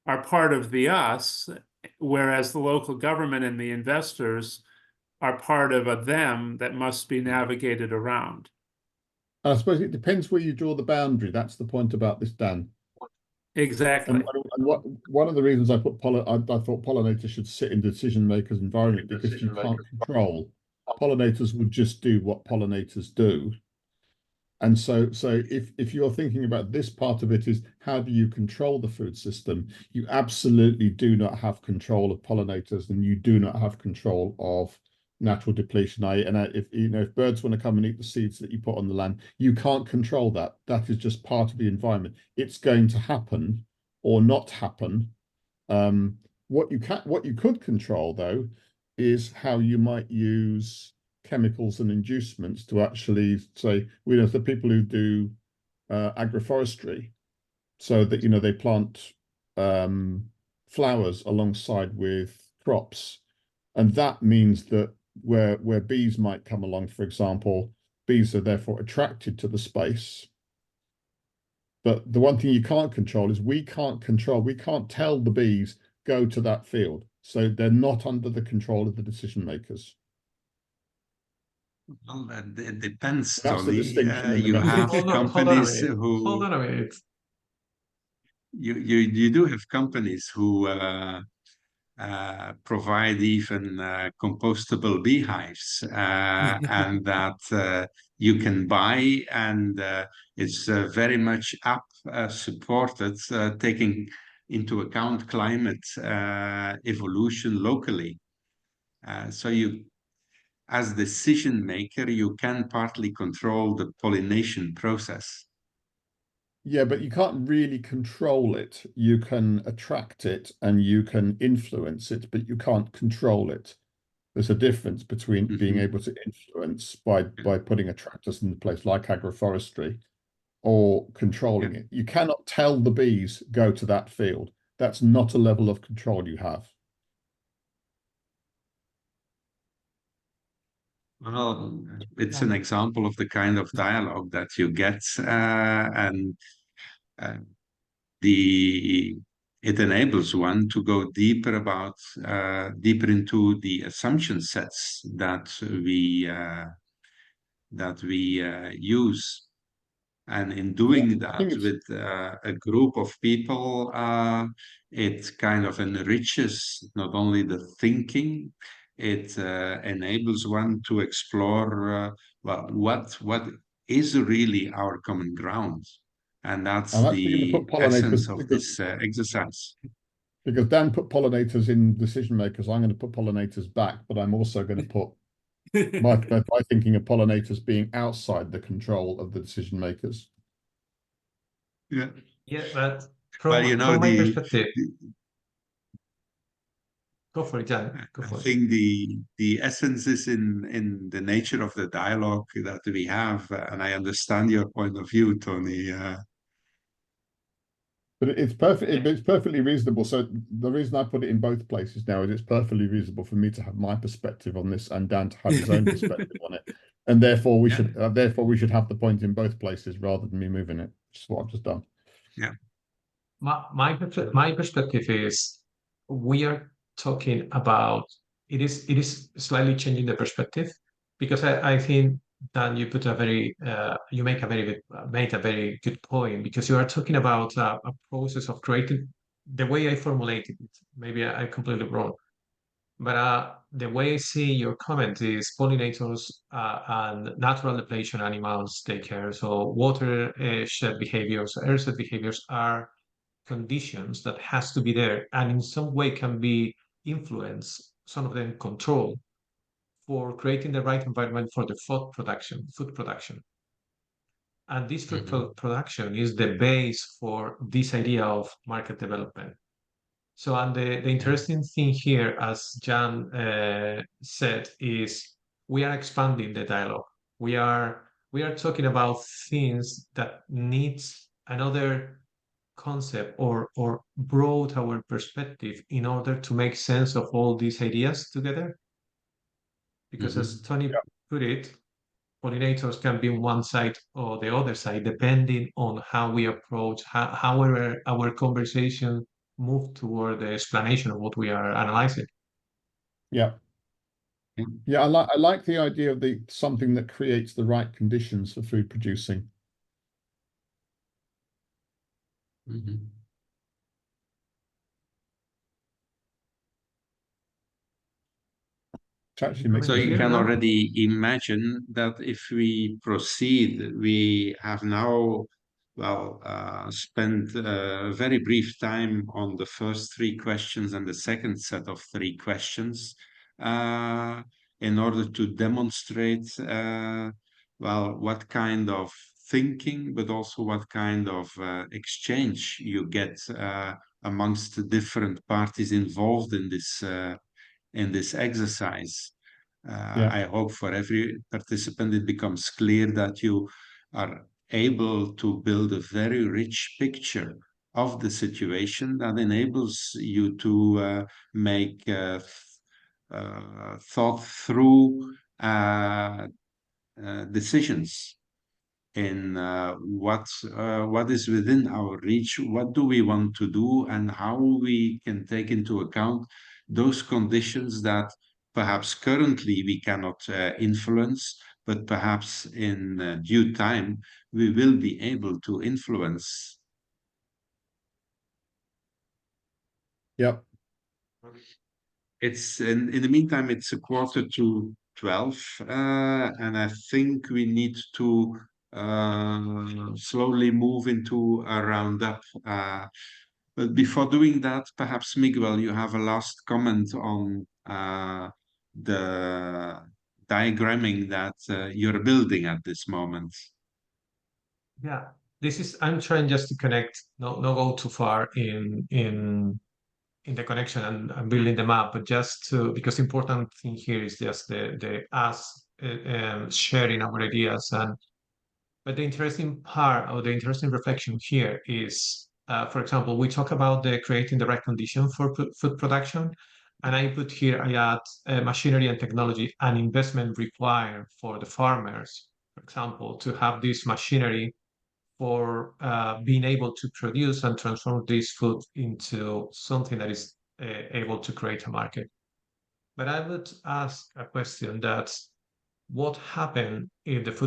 are part of the us, whereas the local government and the investors are part of a them that must be navigated around. I suppose it depends where you draw the boundary. That's the point about this, Dan. Exactly. And one of the reasons I thought pollinators should sit in decision makers' environment, because you can't control. Pollinators would just do what pollinators do. And so if you're thinking about this part of it is how do you control the food system, you absolutely do not have control of pollinators, and you do not have control of natural depletion. If birds want to come and eat the seeds that you put on the land, you can't control that. That is just part of the environment. It's going to happen or not happen. What you could control though is how you might use chemicals and inducements to actually say, the people who do agroforestry, so that they plant flowers alongside with crops, and that means that where bees might come along, for example, bees are therefore attracted to the space. But the one thing you can't control is we can't tell the bees go to that field, so they're not under the control of the decision makers. Well, it depends, That's the Tony. distinction. You have companies who Hold on a minute. you do have companies who provide even compostable beehives, and that you can buy, and it's very much app supported, taking into account climate evolution locally. So you, as decision maker, you can partly control the pollination process. Yeah, but you can't really control it. You can attract it and you can influence it, but you can't control it. There's a difference between being able to influence by putting attractors in place like agroforestry, or controlling it. You cannot tell the bees go to that field. That's not a level of control you have. Well, it's an example of the kind of dialogue that you get, and it enables one to go deeper into the assumption sets that we use. And in doing that with a group of people, it kind of enriches not only the thinking, it enables one to explore well, what is really our common ground. And that's the essence of this exercise. Because Dan put pollinators in decision makers, I'm going to put pollinators back, but I'm also going to put my thinking of pollinators being outside the control of the decision makers. Yeah. Yeah, but from my perspective, go for it, Jan. Go for I think the essence is in the nature of the dialogue that we have, and I understand your point of view, Tony. But it's perfectly reasonable. So the reason I put it in both places now is it's perfectly reasonable for me to have my perspective on this and Dan to have his own perspective on it, and therefore we should have the point in both places rather than me moving it. Which is what I've just done. Yeah. My perspective is we are talking about it is slightly changing the perspective, because I think Dan, you put a very you make a very good made a very good point, because you are talking about a process of creating. The way I formulated it, maybe I'm completely wrong, but the way I see your comment is pollinators and natural depletion animals take care. So water shed behaviors, air shed behaviors are conditions that has to be there, and in some way can be influenced, some of them controlled, for creating the right environment for the food production. And this food production is the base for this idea of market development. So, and the interesting thing here, as Jan said, is we are expanding the dialogue. We are talking about things that needs another concept or broad our perspective in order to make sense of all these ideas together. Because as Tony put it, pollinators can be on one side or the other side, depending on how we approach, how our conversation move toward the explanation of what we are analyzing. Yeah. Yeah, I like the idea of something that creates the right conditions for food producing. So you can already imagine that if we proceed, we have now, well, spent a very brief time on the first three questions and the second set of three questions in order to demonstrate, well, what kind of thinking, but also what kind of exchange you get amongst the different parties involved in this exercise. I hope for every participant it becomes clear that you are able to build a very rich picture of the situation that enables you to make thought through decisions in what is within our reach, what do we want to do, and how we can take into account those conditions that perhaps currently we cannot influence, but perhaps in due time we will be able to influence. Yep. It's in the meantime, it's 11:45, and I think we need to slowly move into a roundup. But before doing that, perhaps Miguel, you have a last comment on the diagramming that you're building at this moment. Yeah, I'm trying just to connect, not go too far in the connection and building the map, but just to, because the important thing here is just the us sharing our ideas. But the interesting part, or the interesting reflection here is, for example, we talk about creating the right condition for food production, and I put here, I add machinery and technology and investment required for the farmers, for example, to have this machinery for being able to produce and transform this food into something that is able to create a market. But I would ask a question: that what happens if the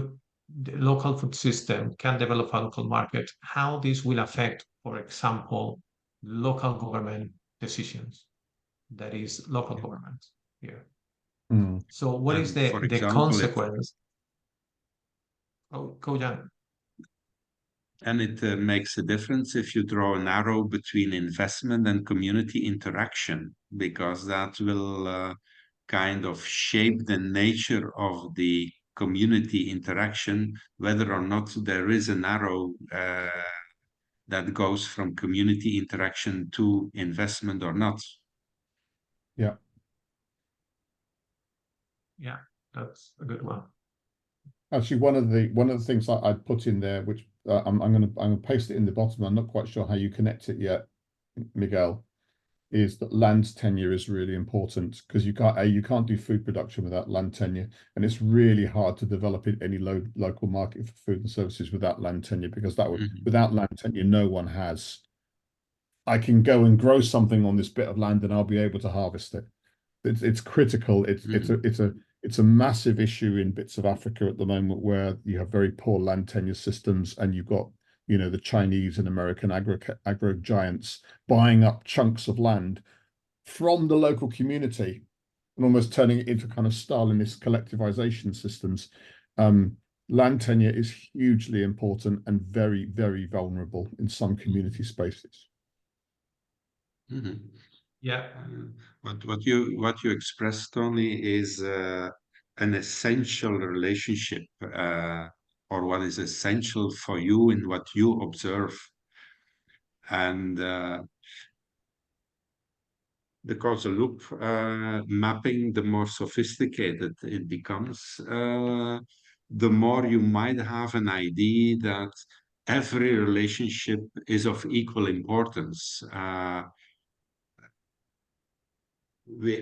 local food system can develop a local market? How this will affect, for example, local government decisions? That is local government here. So what is the consequence? Go Jan. And it makes a difference if you draw an arrow between investment and community interaction, because that will kind of shape the nature of the community interaction, whether or not there is an arrow that goes from community interaction to investment or not. Yeah. Yeah, that's a good one. Actually, one of the things I'd put in there, which I'm gonna paste it in the bottom. I'm not quite sure how you connect it yet, Miguel, is that land tenure is really important, because you can't do food production without land tenure, and it's really hard to develop any local market for food and services without land tenure, because that would without land tenure, no one has. I can go and grow something on this bit of land and I'll be able to harvest it. It's critical. It's a massive issue in bits of Africa at the moment, where you have very poor land tenure systems, and you've got, you know, the Chinese and American agro giants buying up chunks of land from the local community and almost turning it into kind of Stalinist collectivization systems. Land tenure is hugely important and very, very vulnerable in some community spaces. Yeah. What you expressed, Tony, is an essential relationship, or what is essential for you in what you observe. And the causal loop mapping, the more sophisticated it becomes, the more you might have an idea that every relationship is of equal importance.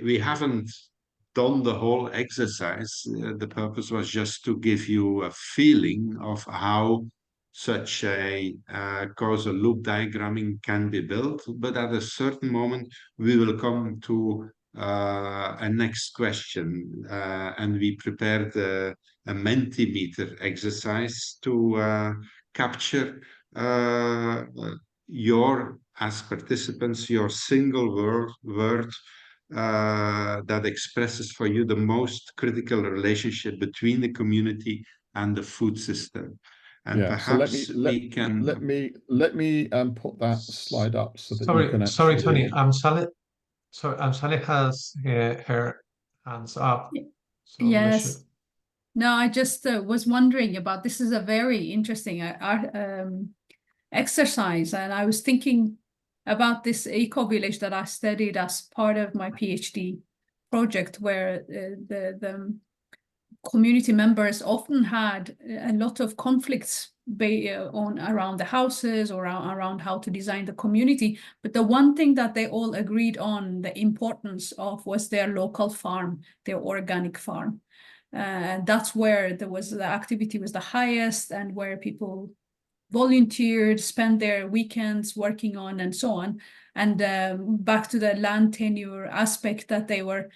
We haven't done the whole exercise. The purpose was just to give you a feeling of how such a causal loop diagramming can be built. But at a certain moment, we will come to a next question, and we prepared a Mentimeter exercise to capture your, as participants, your single word that expresses for you the most critical relationship between the community and the food system. And yeah, perhaps so let me put that slide up so that you can actually... Sorry, Tony. Saleh has her hands up. So yes. No, I just was wondering about, this is a very interesting exercise, and I was thinking about this eco-village that I studied as part of my PhD project, where the community members often had a lot of conflicts around the houses or around how to design the community. But the one thing that they all agreed on the importance of was their local farm, their organic farm. That's where the activity was the highest, and where people volunteered, spent their weekends working on, and so on. And back to the land tenure aspect, that they were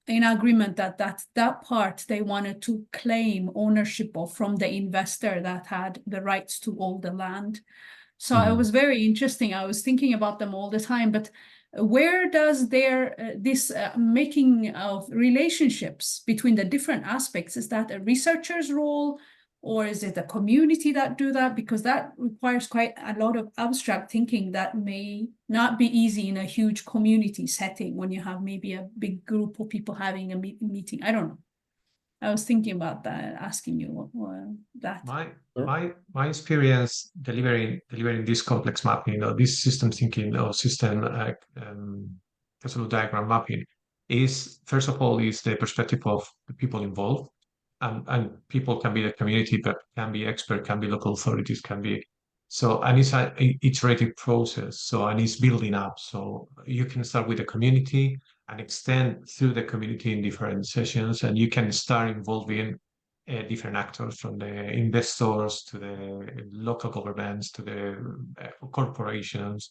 in agreement that part they wanted to claim ownership of from the investor that had the rights to all the land. So it was very interesting. I was thinking about them all the time, but where does this making of relationships between the different aspects, is that a researcher's role, or is it a community that do that? Because that requires quite a lot of abstract thinking that may not be easy in a huge community setting when you have maybe a big group of people having a meeting. I don't know. I was thinking about that, asking you that. My experience delivering this complex mapping, or this system thinking, or system absolute diagram mapping, is first of all is the perspective of the people involved, and people can be the community, but can be expert, can be local authorities, can be so, and it's an iterative process. So, and it's building up. So you can start with the community and extend through the community in different sessions, and you can start involving different actors, from the investors to the local governments to the corporations,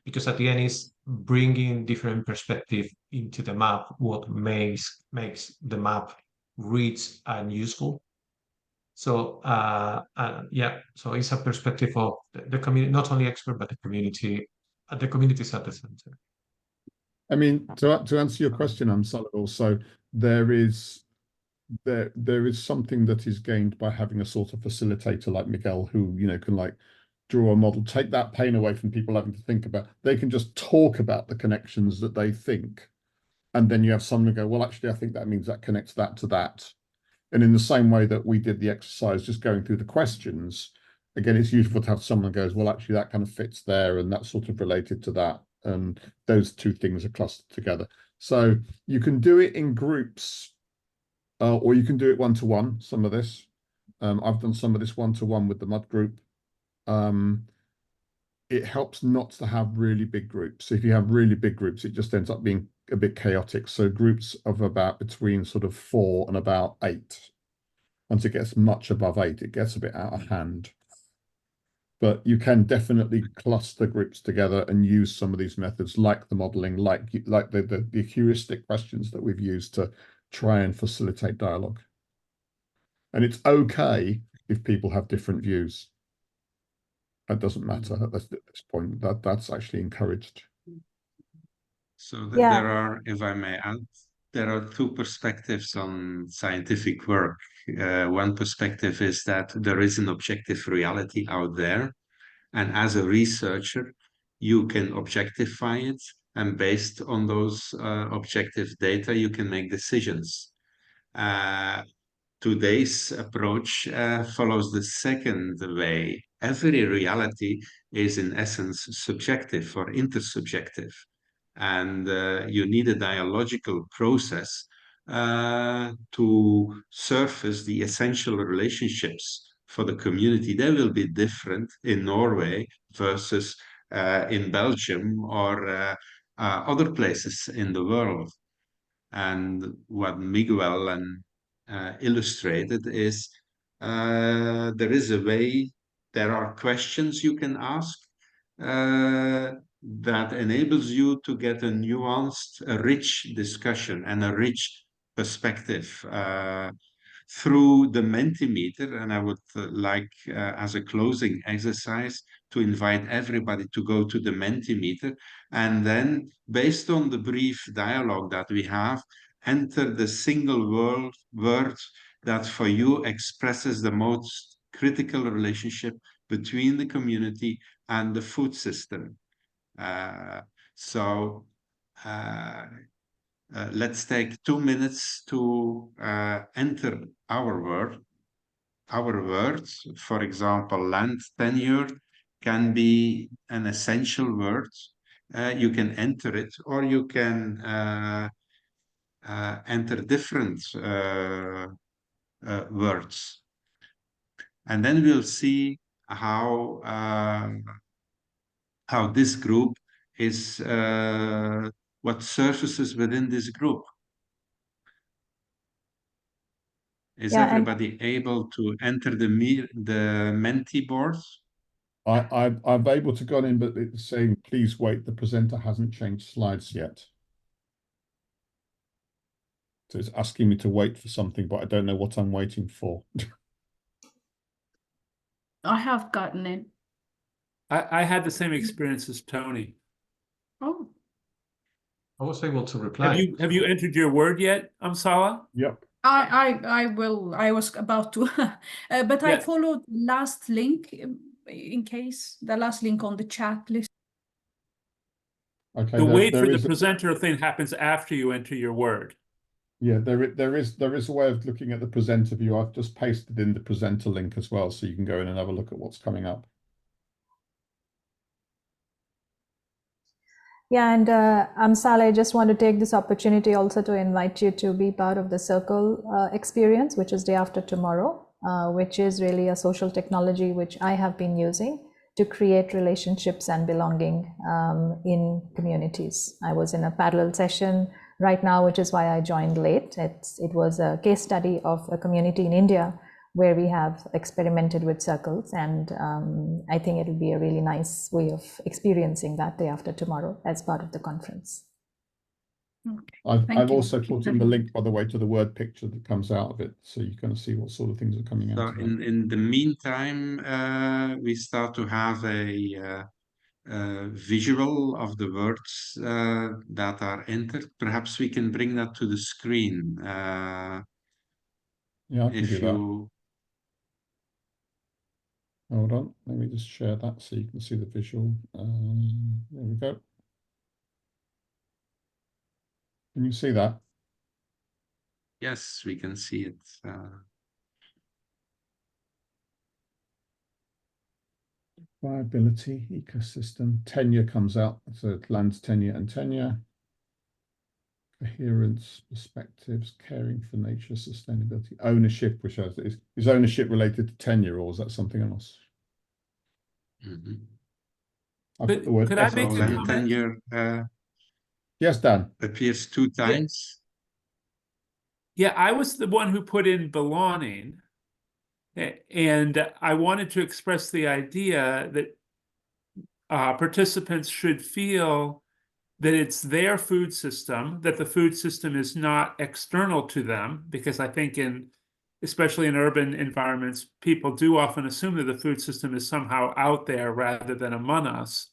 because at the end is bringing different perspective into the map, what makes the map rich and useful. So yeah, so it's a perspective of the community, not only expert, but the community. The community is at the center. I mean, to answer your question, also there is something that is gained by having a sort of facilitator like Miguel, who can like draw a model, take that pain away from people having to think about. They can just talk about the connections that they think, and then you have someone go, well, actually, I think that means that connects that to that. And in the same way that we did the exercise, just going through the questions, again, it's useful to have someone who goes, well, actually, that kind of fits there, and that's sort of related to that. And those two things are clustered together. So you can do it in groups, or you can do it one-to-one, some of this. I've done some of this one-to-one with the mud group. It helps not to have really big groups. If you have really big groups, it just ends up being a bit chaotic. So groups of about between sort of 4 and about 8. Once it gets much above 8, it gets a bit out of hand. But you can definitely cluster groups together and use some of these methods, like the modeling, like the heuristic questions that we've used to try and facilitate dialogue. And it's okay if people have different views. That doesn't matter at this point. That's actually encouraged. So there are, if I may add, there are two perspectives on scientific work. One perspective is that there is an objective reality out there, and as a researcher, you can objectify it, and based on those objective data, you can make decisions. Today's approach follows the second way. Every reality is in essence subjective or intersubjective, and you need a dialogical process to surface the essential relationships for the community. They will be different in Norway versus in Belgium or other places in the world. And what Miguel and illustrated is there is a way, there are questions you can ask that enables you to get a nuanced, a rich discussion and a rich perspective through the Mentimeter. And I would like, as a closing exercise, to invite everybody to go to the Mentimeter, and then, based on the brief dialogue that we have, enter the single word that for you expresses the most critical relationship between the community and the food system. Let's take 2 minutes to enter our word. Our words, for example, land tenure can be an essential word. You can enter it, or you can enter different words. And then we'll see how this group is, what surfaces within this group. Is everybody able to enter the Menti board? I'm able to go in, but it's saying, please wait, the presenter hasn't changed slides yet. So it's asking me to wait for something, but I don't know what I'm waiting for. I have gotten in. I had the same experience as Tony. Oh. I was able to reply. Have you entered your word yet, Sala? Yep. I will. I was about to, but I Yeah. followed the last link in case the last link on the chat list. Okay. The wait there for the is presenter thing happens after you enter your word. Yeah, there is a way of looking at the presenter view. I've just pasted in the presenter link as well, so you can go in and have a look at what's coming up. Yeah, and Amsal, I just want to take this opportunity also to invite you to be part of the Circle experience, which is day after tomorrow, which is really a social technology which I have been using to create relationships and belonging in communities. I was in a parallel session right now, which is why I joined late. It was a case study of a community in India where we have experimented with circles, and I think it will be a really nice way of experiencing that day after tomorrow as part of the conference. Okay. I've also put in the link, by the way, to the word picture that comes out of it, so you can see what sort of things are coming out. So of it. in the meantime, we start to have a visual of the words that are entered. Perhaps we can bring that to the screen. Yeah, I can If do that. you Hold on, let me just share that so you can see the visual. There we go. Can you see that? Yes, we can see it. Viability, ecosystem, tenure comes out. So land tenure and tenure. Coherence, perspectives, caring for nature, sustainability, ownership, which is ownership related to tenure, or is that something else? Mhm. I put the word Could I So make a land comment? tenure Yes, Dan. appears 2 times. Yeah, I was the one who put in belonging, and I wanted to express the idea that participants should feel that it's their food system, that the food system is not external to them, because I think especially in urban environments, people do often assume that the food system is somehow out there rather than among us.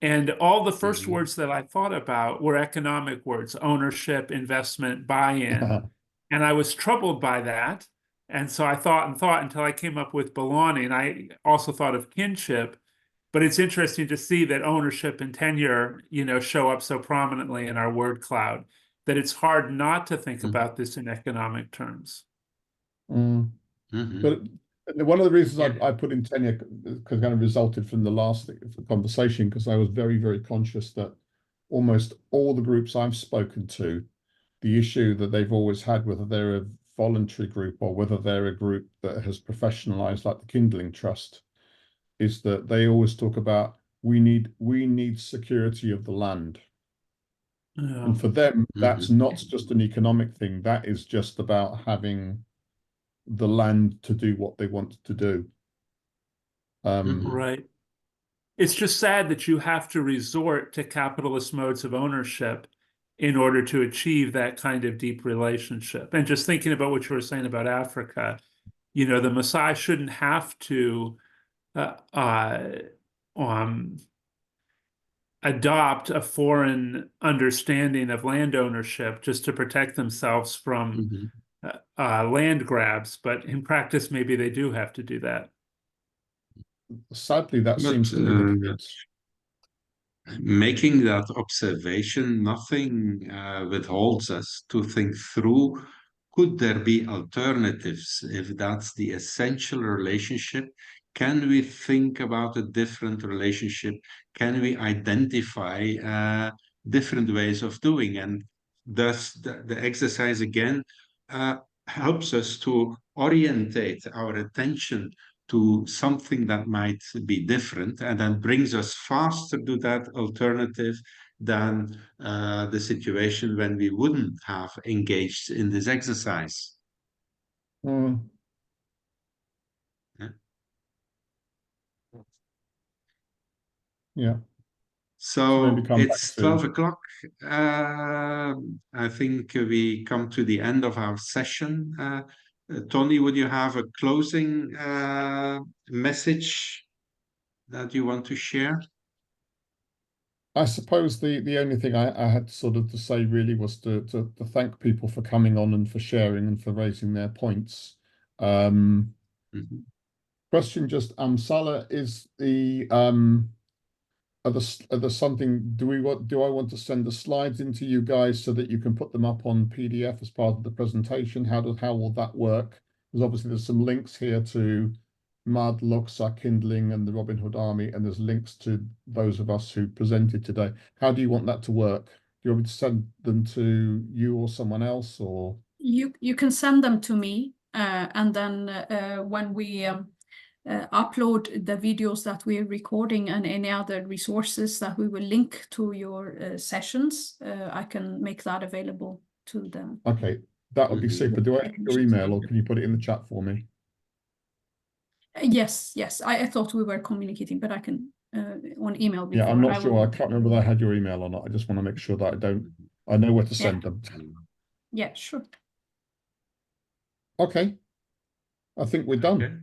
And all the first words that I thought about were economic words: ownership, investment, buy-in. And I was troubled by that. And so I thought and thought until I came up with belonging. I also thought of kinship, but it's interesting to see that ownership and tenure, show up so prominently in our word cloud, that it's hard not to think about this in economic terms. But one of the reasons I put in tenure because kind of resulted from the last conversation, because I was very, very conscious that almost all the groups I've spoken to, the issue that they've always had, whether they're a voluntary group or whether they're a group that has professionalized like the Kindling Trust, is that they always talk about we need security of the land. Yeah. And for them, that's not just an economic thing. That is just about having the land to do what they want to do. Right. It's just sad that you have to resort to capitalist modes of ownership in order to achieve that kind of deep relationship. And just thinking about what you were saying about Africa, the Maasai shouldn't have to adopt a foreign understanding of land ownership just to protect themselves from land grabs. But in practice, maybe they do have to do that. Sadly, that seems to be the case. Making that observation, nothing withholds us to think through, could there be alternatives? If that's the essential relationship, can we think about a different relationship? Can we identify different ways of doing? And thus the exercise again helps us to orientate our attention to something that might be different, and then brings us faster to that alternative than the situation when we wouldn't have engaged in this exercise. Yeah. Yeah. So it's 12 to... o'clock. I think we come to the end of our session. Tony, would you have a closing message that you want to share? I suppose the only thing I had sort of to say really was to thank people for coming on and for sharing and for raising their points. Question just Salah, is the are there something, do I want to send the slides into you guys so that you can put them up on PDF as part of the presentation? How will that work? Because obviously there's some links here to Mud, Luxor, Kindling and the Robin Hood Army, and there's links to those of us who presented today. How do you want that to work? Do you want me to send them to you or someone else, or? You can send them to me, and then when we upload the videos that we're recording and any other resources that we will link to your sessions, I can make that available to them. Okay, that would be super. Do I have your email, or can you put it in the chat for me? Yes. I thought we were communicating, but I can on email before. Yeah, I'm not sure. I can't remember whether I had your email or not. I just want to make sure that I know where to send them. Yeah, sure. Okay. I think we're done. Okay.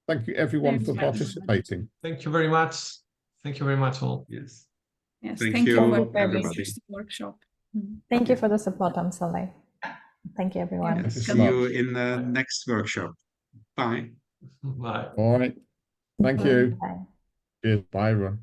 Thank you everyone for participating. Thank you very much. Thank you very much all. Yes. Yes, Thank you, for the everybody. interesting workshop. Thank you for the support, Amsale. Thank you, everyone. Yeah. Thank you so See you much. in the next workshop. Bye. Bye. All right. Thank you. Bye. Cheers. Bye, everyone.